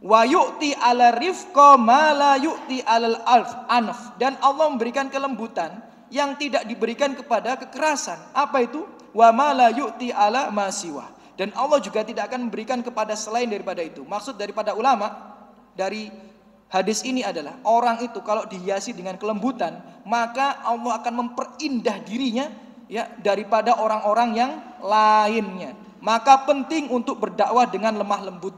Wa yu'ti 'ala rifqa ma la yu'ti 'alal anf. Dan Allah memberikan kelembutan yang tidak diberikan kepada kekerasan. Apa itu? Wa ma la yu'ti 'ala ma siwa. Dan Allah juga tidak akan memberikan kepada selain daripada itu. Maksud daripada ulama, dari Hadis ini adalah orang itu kalau dihiasi dengan kelembutan, maka Allah akan memperindah dirinya ya daripada orang-orang yang lainnya. Maka penting untuk berdakwah dengan lemah lembut.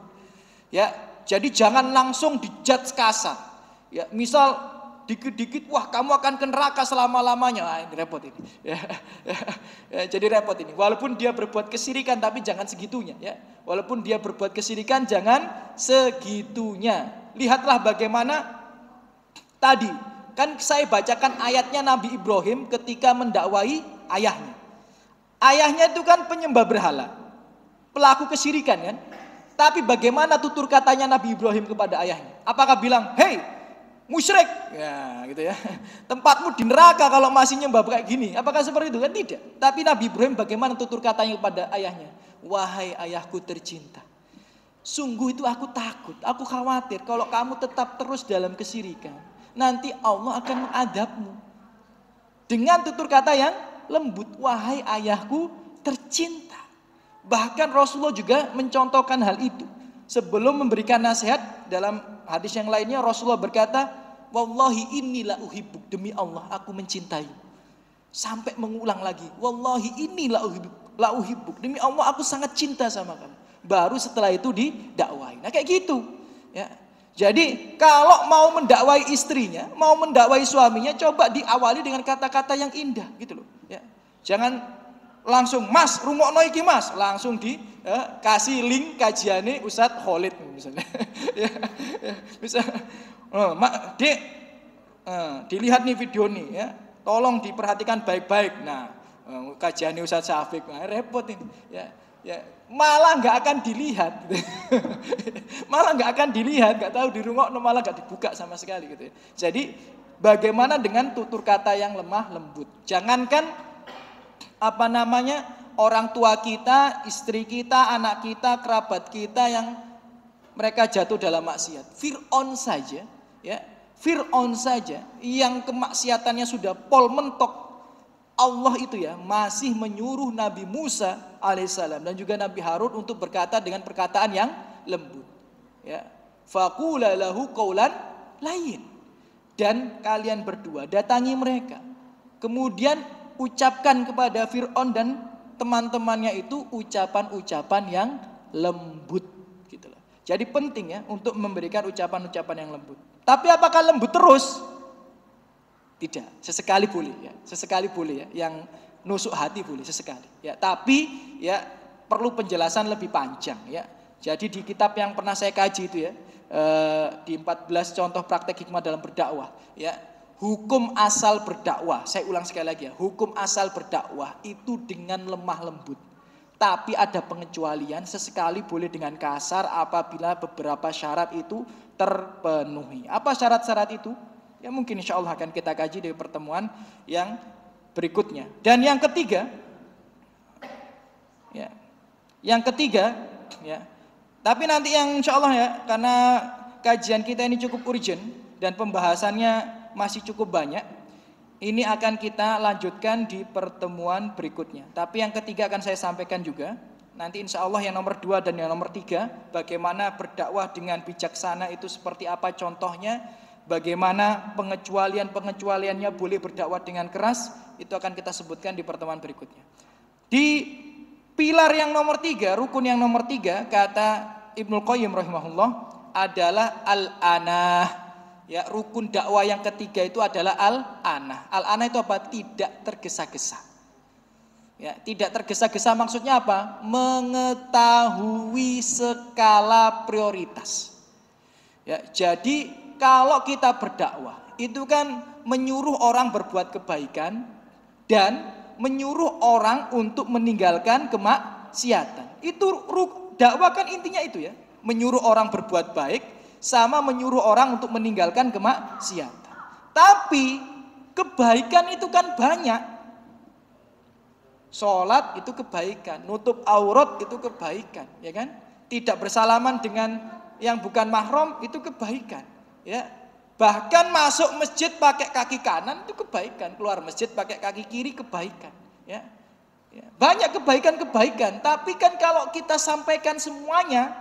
Ya, jadi jangan langsung dijudge kasar. Ya, misal dikit-dikit, wah kamu akan ke neraka selama-lamanya. Nah, ini repot ini. Jadi repot ini. Walaupun dia berbuat kesyirikan, tapi jangan segitunya. Ya, walaupun dia berbuat kesyirikan, jangan segitunya. Lihatlah bagaimana tadi kan saya bacakan ayatnya Nabi Ibrahim ketika mendakwai ayahnya. Ayahnya itu kan penyembah berhala, pelaku kesyirikan kan. Tapi bagaimana tutur katanya Nabi Ibrahim kepada ayahnya? Apakah bilang, hei musyrik, ya gitu ya, tempatmu di neraka kalau masih nyembah kayak gini? Apakah seperti itu? Kan tidak. Tapi Nabi Ibrahim bagaimana tutur katanya kepada ayahnya? Wahai ayahku tercinta, sungguh itu aku takut, aku khawatir kalau kamu tetap terus dalam kesyirikan, nanti Allah akan mengadabmu. Dengan tutur kata yang lembut, wahai ayahku tercinta. Bahkan Rasulullah juga mencontohkan hal itu. Sebelum memberikan nasihat, dalam hadis yang lainnya Rasulullah berkata, wallahi inni la uhibbuk, demi Allah aku mencintai. Sampai mengulang lagi, wallahi inni la uhibbuk, demi Allah aku sangat cinta sama kamu. Baru setelah itu didakwai. Nah kayak gitu ya. Jadi kalau mau mendakwai istrinya, mau mendakwai suaminya, coba diawali dengan kata-kata yang indah gitu loh ya. Jangan langsung mas rungokno iki mas, langsung kasih link kajiannya Ustadz Khalid misalnya. Ya, bisa mak dek dilihat nih video nih ya, tolong diperhatikan baik-baik. Nah kajiannya Ustadz Syafiq, nah, repot ini ya. Ya, malah nggak akan dilihat, gitu. Malah nggak akan dilihat, nggak tahu dirungokno, malah nggak dibuka sama sekali gitu. Jadi bagaimana dengan tutur kata yang lemah lembut? Jangankan orang tua kita, istri kita, anak kita, kerabat kita yang mereka jatuh dalam maksiat. Fir'aun saja, ya, Fir'aun saja yang kemaksiatannya sudah pol mentok. Allah itu ya masih menyuruh Nabi Musa alaihissalam dan juga Nabi Harun untuk berkata dengan perkataan yang lembut. Ya, faqula lahu qaulan layyin. Dan kalian berdua datangi mereka. Kemudian ucapkan kepada Fir'aun dan teman-temannya itu ucapan-ucapan yang lembut gitu loh. Jadi penting ya untuk memberikan ucapan-ucapan yang lembut. Tapi apakah lembut terus? Tidak, sesekali boleh ya, sesekali boleh ya, yang nusuk hati boleh sesekali ya, tapi ya perlu penjelasan lebih panjang ya. Jadi di kitab yang pernah saya kaji itu ya, di 14 contoh praktek hikmah dalam berdakwah ya, hukum asal berdakwah, saya ulang sekali lagi ya, hukum asal berdakwah itu dengan lemah lembut. Tapi ada pengecualian, sesekali boleh dengan kasar apabila beberapa syarat itu terpenuhi. Apa syarat-syarat itu? Ya mungkin insya Allah akan kita kaji di pertemuan yang berikutnya. Dan yang ketiga, ya, tapi nanti yang insya Allah ya, karena kajian kita ini cukup urgent dan pembahasannya masih cukup banyak, ini akan kita lanjutkan di pertemuan berikutnya. Tapi yang ketiga akan saya sampaikan juga. Nanti insya Allah yang nomor 2 dan yang nomor 3, bagaimana berdakwah dengan bijaksana itu seperti apa contohnya. Bagaimana pengecualiannya boleh berdakwah dengan keras, itu akan kita sebutkan di pertemuan berikutnya. Di pilar yang nomor 3, rukun yang nomor 3, kata Ibnul Qayyim rahimahullah, adalah al-anah. Ya, rukun dakwah yang ketiga itu adalah al-anah. Al-anah itu apa? Tidak tergesa-gesa. Ya, tidak tergesa-gesa maksudnya apa? Mengetahui skala prioritas. Ya, jadi kalau kita berdakwah, itu kan menyuruh orang berbuat kebaikan dan menyuruh orang untuk meninggalkan kemaksiatan. Itu dakwah kan intinya itu ya, menyuruh orang berbuat baik sama menyuruh orang untuk meninggalkan kemaksiatan. Tapi kebaikan itu kan banyak. Sholat itu kebaikan, nutup aurat itu kebaikan, ya kan? Tidak bersalaman dengan yang bukan mahram itu kebaikan. Ya, bahkan masuk masjid pakai kaki kanan itu kebaikan, keluar masjid pakai kaki kiri kebaikan. Ya, ya. Banyak kebaikan-kebaikan, tapi kan kalau kita sampaikan semuanya,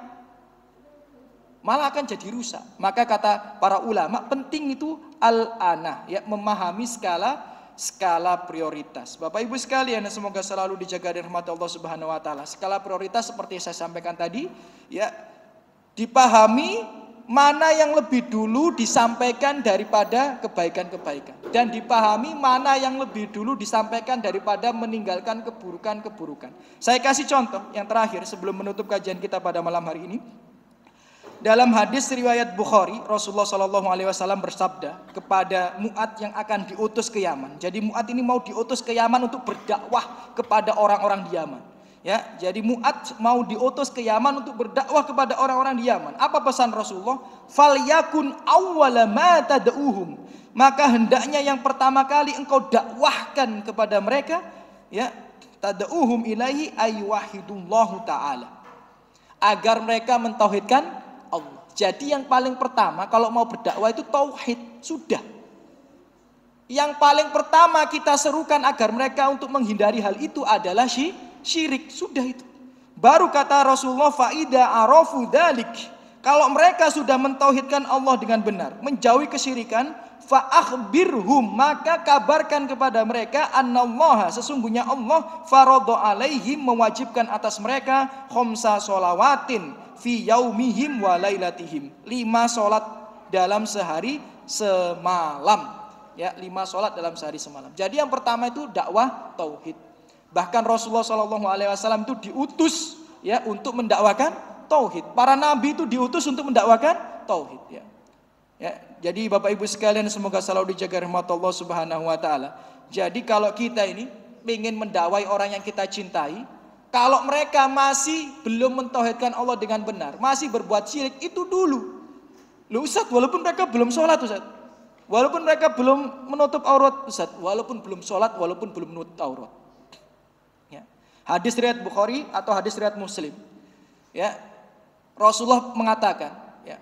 malah akan jadi rusak. Maka kata para ulama, penting itu al-ana, ya, memahami skala prioritas. Bapak Ibu sekalian, semoga selalu dijaga dan rahmat Allah Subhanahu wa taala. Skala prioritas seperti saya sampaikan tadi, ya, dipahami mana yang lebih dulu disampaikan daripada kebaikan-kebaikan, dan dipahami mana yang lebih dulu disampaikan daripada meninggalkan keburukan-keburukan. Saya kasih contoh yang terakhir sebelum menutup kajian kita pada malam hari ini. Dalam hadis riwayat Bukhari, Rasulullah SAW bersabda kepada Mu'ad yang akan diutus ke Yaman. Jadi Mu'ad ini mau diutus ke Yaman untuk berdakwah kepada orang-orang di Yaman. Ya, jadi Mu'ad mau diutus ke Yaman untuk berdakwah kepada orang-orang di Yaman. Apa pesan Rasulullah? Falyakun awwala ma tad'uhum. Maka hendaknya yang pertama kali engkau dakwahkan kepada mereka, ya, tad'uhum ilaihi ayyuhidullahu ta'ala, agar mereka mentauhidkan Allah. Jadi yang paling pertama kalau mau berdakwah itu tauhid, sudah. Yang paling pertama kita serukan agar mereka untuk menghindari hal itu adalah syirik, sudah itu. Baru kata Rasulullah, faida arafu dzalik, kalau mereka sudah mentauhidkan Allah dengan benar, menjauhi kesyirikan, fa akhbirhum, maka kabarkan kepada mereka, annallaha, sesungguhnya Allah, faradha alaihim, mewajibkan atas mereka, khamsa sholawatin fi yaumihim wa lailatihim, 5 sholat dalam sehari semalam, ya, 5 sholat dalam sehari semalam. Jadi yang pertama itu dakwah tauhid. Bahkan Rasulullah SAW itu diutus, ya, untuk mendakwakan tauhid. Para nabi itu diutus untuk mendakwakan tauhid, ya. Ya, jadi Bapak Ibu sekalian, semoga selalu dijaga rahmat Allah Subhanahu wa taala. Jadi kalau kita ini ingin mendakwai orang yang kita cintai, kalau mereka masih belum mentauhidkan Allah dengan benar, masih berbuat syirik, itu dulu. Loh Ustaz, walaupun mereka belum sholat Ustaz, walaupun mereka belum menutup aurat Ustaz, walaupun belum sholat, walaupun belum menutup aurat. Hadis riwayat Bukhari atau hadis riwayat Muslim, ya, Rasulullah mengatakan, ya,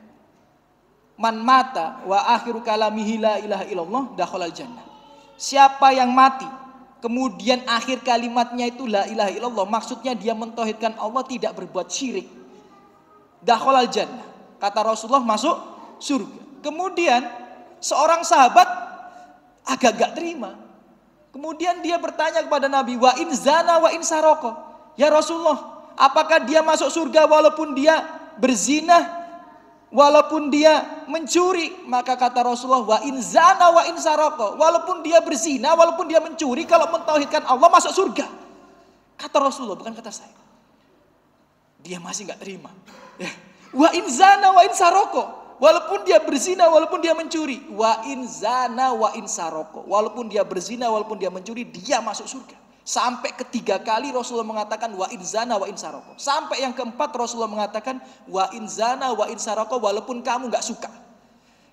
man mata wa akhiru kalamihi la ilaha illallah dakhalal jannah. Siapa yang mati kemudian akhir kalimatnya itu la ilaha illallah, maksudnya dia mentauhidkan Allah, tidak berbuat syirik, dakhalal jannah, kata Rasulullah, masuk surga. Kemudian seorang sahabat agak gak terima. Kemudian dia bertanya kepada Nabi, wa in zana wa in saroko, ya Rasulullah, apakah dia masuk surga walaupun dia berzina, walaupun dia mencuri? Maka kata Rasulullah, wa in zana wa in saroko, walaupun dia berzina, walaupun dia mencuri, kalau mentauhidkan Allah masuk surga. Kata Rasulullah, bukan kata saya. Dia masih nggak terima, ya. Wa in zana wa in saroko, walaupun dia berzina, walaupun dia mencuri, wa in zana wa in saroko, walaupun dia berzina, walaupun dia mencuri, dia masuk surga. Sampai ketiga kali Rasulullah mengatakan wa in zana wa in saroko. Sampai yang keempat Rasulullah mengatakan wa in zana wa in saroko, walaupun kamu nggak suka.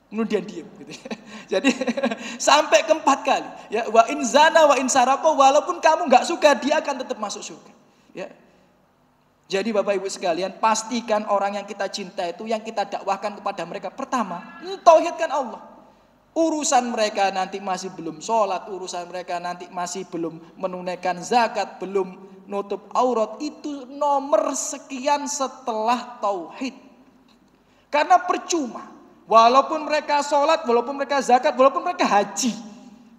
Kemudian diam, gitu. Jadi sampai keempat kali, ya, wa in zana wa in saroko, walaupun kamu nggak suka, dia akan tetap masuk surga, ya. Jadi Bapak Ibu sekalian, pastikan orang yang kita cinta itu, yang kita dakwahkan kepada mereka, pertama, tauhidkan Allah. Urusan mereka nanti masih belum sholat, urusan mereka nanti masih belum menunaikan zakat, belum nutup aurat, itu nomor sekian setelah tauhid. Karena percuma, walaupun mereka sholat, walaupun mereka zakat, walaupun mereka haji,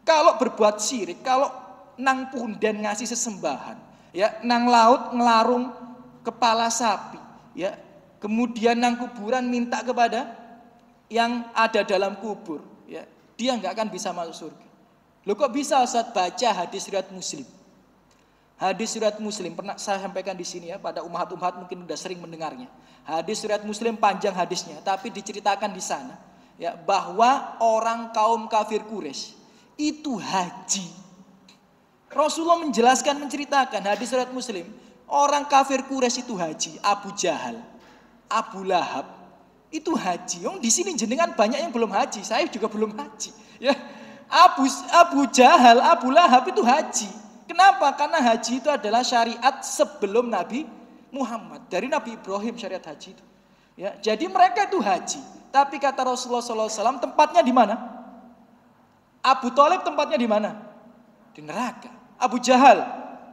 kalau berbuat syirik, kalau nang punden ngasih sesembahan, ya, nang laut ngelarung kepala sapi, ya, kemudian nang kuburan minta kepada yang ada dalam kubur, ya, dia nggak akan bisa masuk surga. Loh kok bisa Ustaz? Baca hadis riwayat Muslim. Hadis riwayat Muslim pernah saya sampaikan di sini, ya, pada umat-umat mungkin sudah sering mendengarnya. Hadis riwayat Muslim panjang hadisnya, tapi diceritakan di sana, ya, bahwa orang kaum kafir Quraisy itu haji. Rasulullah menjelaskan, menceritakan hadis riwayat Muslim. Orang kafir Quraisy itu haji, Abu Jahal, Abu Lahab itu haji. Di sini jenengan banyak yang belum haji, saya juga belum haji, ya. Abu Jahal, Abu Lahab itu haji. Kenapa? Karena haji itu adalah syariat sebelum Nabi Muhammad, dari Nabi Ibrahim syariat haji itu, ya. Jadi mereka itu haji. Tapi kata Rasulullah SAW, tempatnya di mana? Abu Thalib tempatnya di mana? Di neraka. Abu Jahal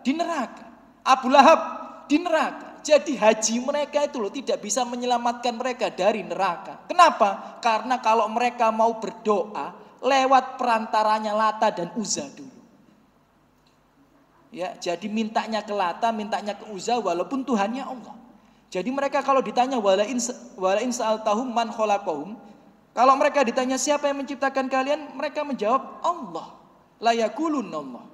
di neraka. Abu Lahab di neraka. Jadi haji mereka itu loh tidak bisa menyelamatkan mereka dari neraka. Kenapa? Karena kalau mereka mau berdoa lewat perantaranya Lata dan Uzza dulu. Ya, jadi mintanya ke Lata, mintanya ke Uzza walaupun Tuhannya Allah. Jadi mereka kalau ditanya walain sa'altahum man khalaqahum, kalau mereka ditanya siapa yang menciptakan kalian, mereka menjawab Allah. La yaqulunallah.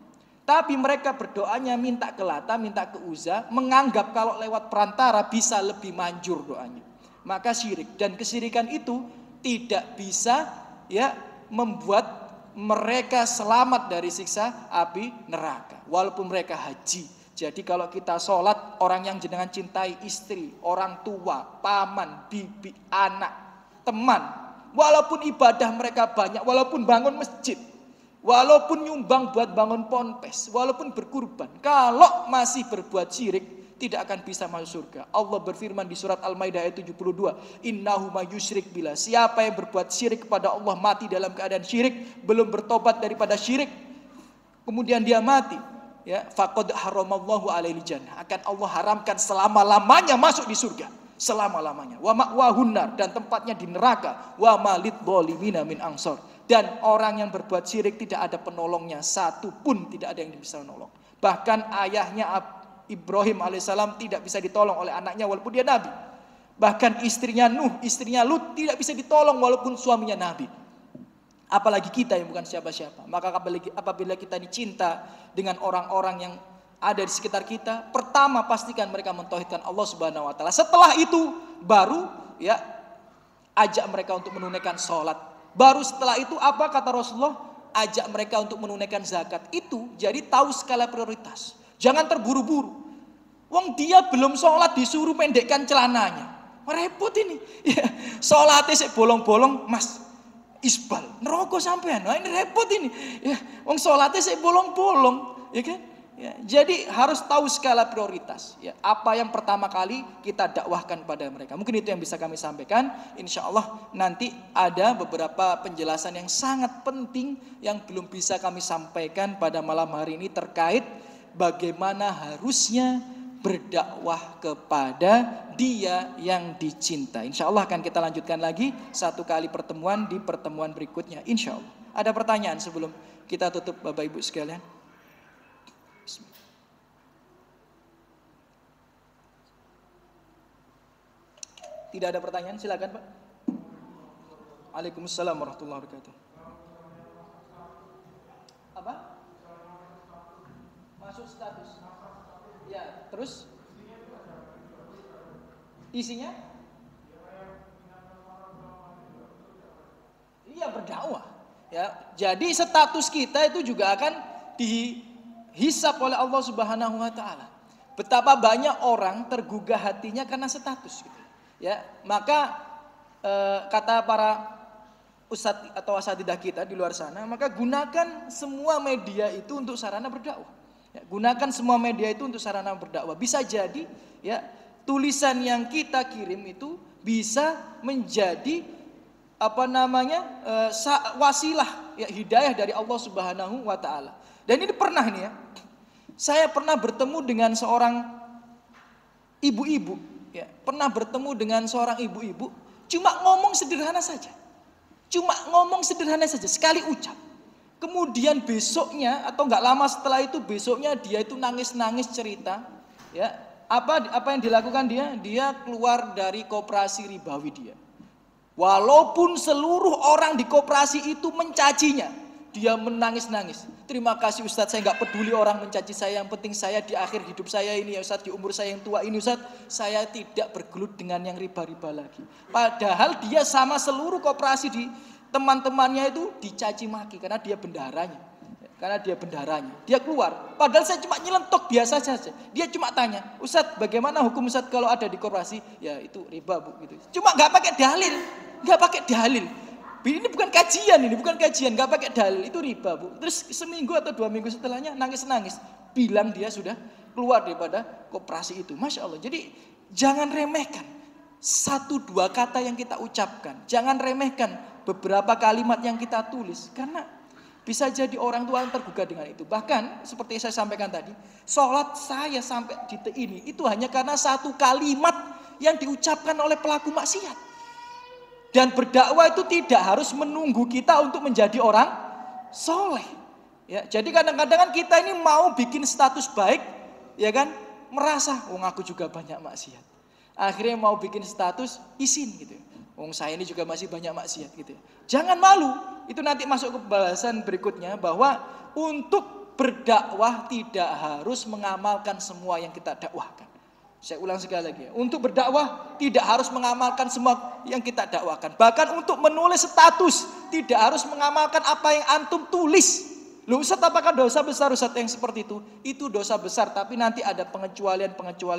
Tapi mereka berdoanya minta ke Lata, minta ke Uzza, menganggap kalau lewat perantara bisa lebih manjur doanya. Maka syirik, dan kesyirikan itu tidak bisa ya membuat mereka selamat dari siksa api neraka walaupun mereka haji. Jadi kalau kita sholat, orang yang jenengan cintai, istri, orang tua, paman, bibi, anak, teman, walaupun ibadah mereka banyak, walaupun bangun masjid, walaupun nyumbang buat bangun ponpes, walaupun berkurban, kalau masih berbuat syirik, tidak akan bisa masuk surga. Allah berfirman di surat Al-Maidah ayat 72, Innahu ma yusyrik billah. Siapa yang berbuat syirik kepada Allah mati dalam keadaan syirik, belum bertobat daripada syirik, kemudian dia mati, ya, faqad haramallahu alaihi jannah, akan Allah haramkan selama-lamanya masuk di surga, selama-lamanya. Wa ma'wahun nar, dan tempatnya di neraka. Wa malid dhalimina min ansor, dan orang yang berbuat syirik tidak ada penolongnya, satu pun tidak ada yang bisa menolong. Bahkan ayahnya Ibrahim alaihissalam tidak bisa ditolong oleh anaknya walaupun dia nabi. Bahkan istrinya Nuh, istrinya Lut tidak bisa ditolong walaupun suaminya nabi. Apalagi kita yang bukan siapa-siapa. Maka apabila kita dicinta dengan orang-orang yang ada di sekitar kita, pertama pastikan mereka mentauhidkan Allah Subhanahu wa taala. Setelah itu baru ya ajak mereka untuk menunaikan sholat. Baru setelah itu apa kata Rasulullah? Ajak mereka untuk menunaikan zakat. Itu jadi tahu skala prioritas. Jangan terburu-buru. Wong dia belum sholat disuruh pendekkan celananya. Repot ini. Ya, sholatnya sik bolong-bolong, Mas. Isbal, neraka sampean. Nah, ini repot ini. Ya, wong sholatnya sik bolong-bolong, ya kan? Ya, jadi harus tahu skala prioritas. Ya, apa yang pertama kali kita dakwahkan pada mereka. Mungkin itu yang bisa kami sampaikan. Insya Allah nanti ada beberapa penjelasan yang sangat penting yang belum bisa kami sampaikan pada malam hari ini terkait bagaimana harusnya berdakwah kepada dia yang dicinta. Insya Allah akan kita lanjutkan lagi satu kali pertemuan di pertemuan berikutnya. Insya Allah. Ada pertanyaan sebelum kita tutup Bapak Ibu sekalian? Tidak ada pertanyaan, silakan Pak. Waalaikumsalam warahmatullahi wabarakatuh. Apa? Masuk status. Ya, terus isinya? Iya, berdakwah. Ya, jadi status kita itu juga akan dihisap oleh Allah Subhanahu wa taala. Betapa banyak orang tergugah hatinya karena status gitu. Ya, maka kata para ustadz atau asatidah kita di luar sana, maka gunakan semua media itu untuk sarana berdakwah. Ya, gunakan semua media itu untuk sarana berdakwah. Bisa jadi ya tulisan yang kita kirim itu bisa menjadi wasilah ya hidayah dari Allah Subhanahu wa taala. Dan ini pernah ini ya. Saya pernah bertemu dengan seorang ibu-ibu ya, pernah bertemu dengan seorang ibu-ibu cuma ngomong sederhana saja. Cuma ngomong sederhana saja, sekali ucap. Kemudian besoknya atau nggak lama setelah itu besoknya dia itu nangis-nangis cerita, ya apa yang dilakukan dia? Dia keluar dari koperasi ribawi dia. Walaupun seluruh orang di koperasi itu mencacinya, dia menangis-nangis. Terima kasih Ustadz, saya nggak peduli orang mencaci saya, yang penting saya di akhir hidup saya ini ya Ustadz, di umur saya yang tua ini Ustadz, saya tidak bergelut dengan yang riba-riba lagi. Padahal dia sama seluruh koperasi di teman-temannya itu dicaci maki karena dia bendaharanya. Dia keluar. Padahal saya cuma nyelentok biasa saja. Dia cuma tanya, Ustadz bagaimana hukum Ustadz kalau ada di koperasi? Ya itu riba Bu gitu. Cuma nggak pakai dalil. Ini bukan kajian, nggak pakai dalil, itu riba Bu. Terus seminggu atau 2 minggu setelahnya nangis-nangis, bilang dia sudah keluar daripada koperasi itu. Masya Allah. Jadi jangan remehkan 1-2 kata yang kita ucapkan, jangan remehkan beberapa kalimat yang kita tulis, karena Bisa jadi orang tua yang tergugah dengan itu. Bahkan seperti saya sampaikan tadi, sholat saya sampai di ini itu hanya karena satu kalimat yang diucapkan oleh pelaku maksiat. Dan berdakwah itu tidak harus menunggu kita untuk menjadi orang soleh. Ya, jadi kadang-kadang kan kita ini mau bikin status baik, ya kan, merasa, aku juga banyak maksiat. Akhirnya mau bikin status izin gitu. Saya ini juga masih banyak maksiat gitu. Jangan malu. Itu nanti masuk ke bahasan berikutnya bahwa untuk berdakwah tidak harus mengamalkan semua yang kita dakwahkan. Saya ulang sekali lagi ya. Untuk berdakwah tidak harus mengamalkan semua yang kita dakwahkan. Bahkan untuk menulis status tidak harus mengamalkan apa yang antum tulis. Loh Ustaz, apakah dosa besar Ustaz yang seperti itu? Itu dosa besar, tapi nanti ada pengecualian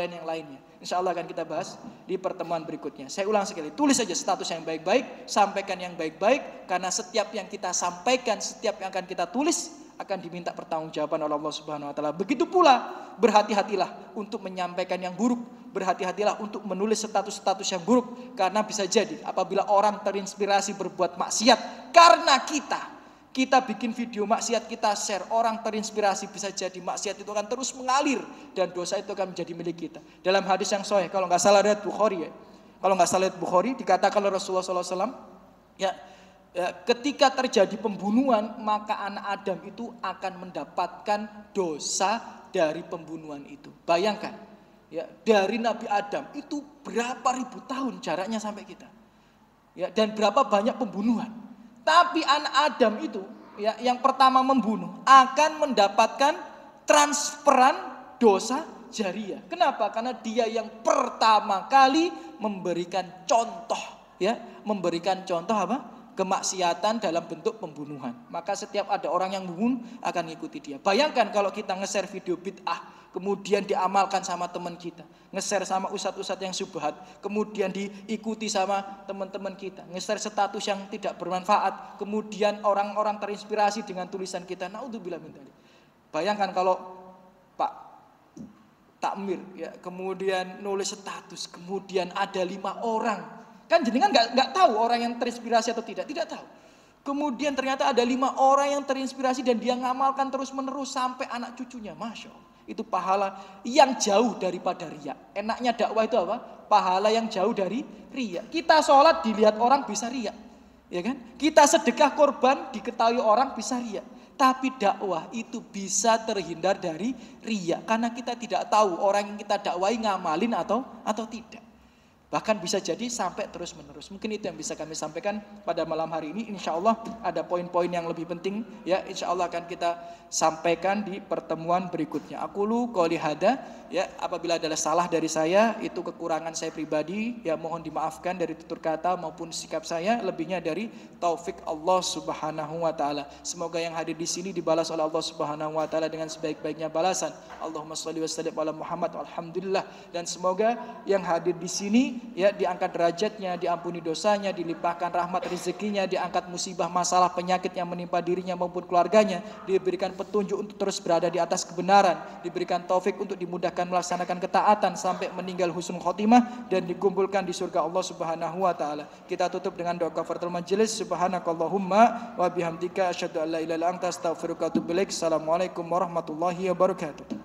yang lainnya. Insya Allah akan kita bahas di pertemuan berikutnya. Saya ulang sekali, tulis saja status yang baik-baik, sampaikan yang baik-baik, karena setiap yang kita sampaikan, setiap yang akan kita tulis akan diminta pertanggungjawaban oleh Allah Subhanahu wa taala. Begitu pula berhati-hatilah untuk menyampaikan yang buruk, berhati-hatilah untuk menulis status-status yang buruk, karena bisa jadi apabila orang terinspirasi berbuat maksiat karena kita bikin video maksiat, kita share, orang terinspirasi, bisa jadi maksiat itu akan terus mengalir dan dosa itu akan menjadi milik kita. Dalam hadis yang sahih, kalau nggak salah riwayat Bukhari ya, kalau nggak salah riwayat Bukhari, dikatakan oleh Rasulullah SAW, ya, ketika terjadi pembunuhan maka anak Adam itu akan mendapatkan dosa dari pembunuhan itu. Bayangkan, ya, dari Nabi Adam itu berapa ribu tahun jaraknya sampai kita, ya, dan berapa banyak pembunuhan. Tapi anak Adam itu, ya, yang pertama membunuh akan mendapatkan transferan dosa jariah. Kenapa? Karena dia yang pertama kali memberikan contoh, ya, memberikan contoh apa? Kemaksiatan dalam bentuk pembunuhan. Maka setiap ada orang yang membunuh akan mengikuti dia. Bayangkan kalau kita nge-share video bid'ah, kemudian diamalkan sama teman kita, nge-share sama ustadz-ustadz yang syubhat, kemudian diikuti sama teman-teman kita, nge-share status yang tidak bermanfaat, kemudian orang-orang terinspirasi dengan tulisan kita. Naudzubillah min dzalik. Bayangkan kalau Pak Takmir, ya, kemudian nulis status, kemudian ada 5 orang, kan jenengan nggak tahu orang yang terinspirasi atau tidak tahu. Kemudian ternyata ada 5 orang yang terinspirasi dan dia ngamalkan terus menerus sampai anak cucunya, masya Allah. Itu pahala yang jauh daripada riya. Enaknya dakwah itu apa? Pahala yang jauh dari riya. Kita sholat dilihat orang bisa riya, ya kan? Kita sedekah korban diketahui orang bisa riya. Tapi dakwah itu bisa terhindar dari riya karena kita tidak tahu orang yang kita dakwahi ngamalin atau tidak. Bahkan bisa jadi sampai terus menerus. Mungkin itu yang bisa kami sampaikan pada malam hari ini. Insya Allah ada poin-poin yang lebih penting, ya, insya Allah akan kita sampaikan di pertemuan berikutnya. Aqulu qouli hada, ya, apabila ada salah dari saya, itu kekurangan saya pribadi, ya, mohon dimaafkan dari tutur kata maupun sikap saya, lebihnya dari taufik Allah Subhanahu wa taala. Semoga yang hadir di sini dibalas oleh Allah Subhanahu wa taala dengan sebaik-baiknya balasan. Allahumma shalli wa sallim ala Muhammad alhamdulillah. Dan semoga yang hadir di sini, ya, diangkat derajatnya, diampuni dosanya, dilimpahkan rahmat rezekinya, diangkat musibah, masalah, penyakit yang menimpa dirinya maupun keluarganya, diberikan petunjuk untuk terus berada di atas kebenaran, diberikan taufik untuk dimudahkan melaksanakan ketaatan sampai meninggal husnul khotimah dan dikumpulkan di surga Allah Subhanahu wa taala. Kita tutup dengan doa kafaratul majelis. Subhanakallahumma wa bihamdika asyhadu an la ilaha illa anta astaghfiruka wa atubu ilaik. Assalamualaikum warahmatullahi wabarakatuh.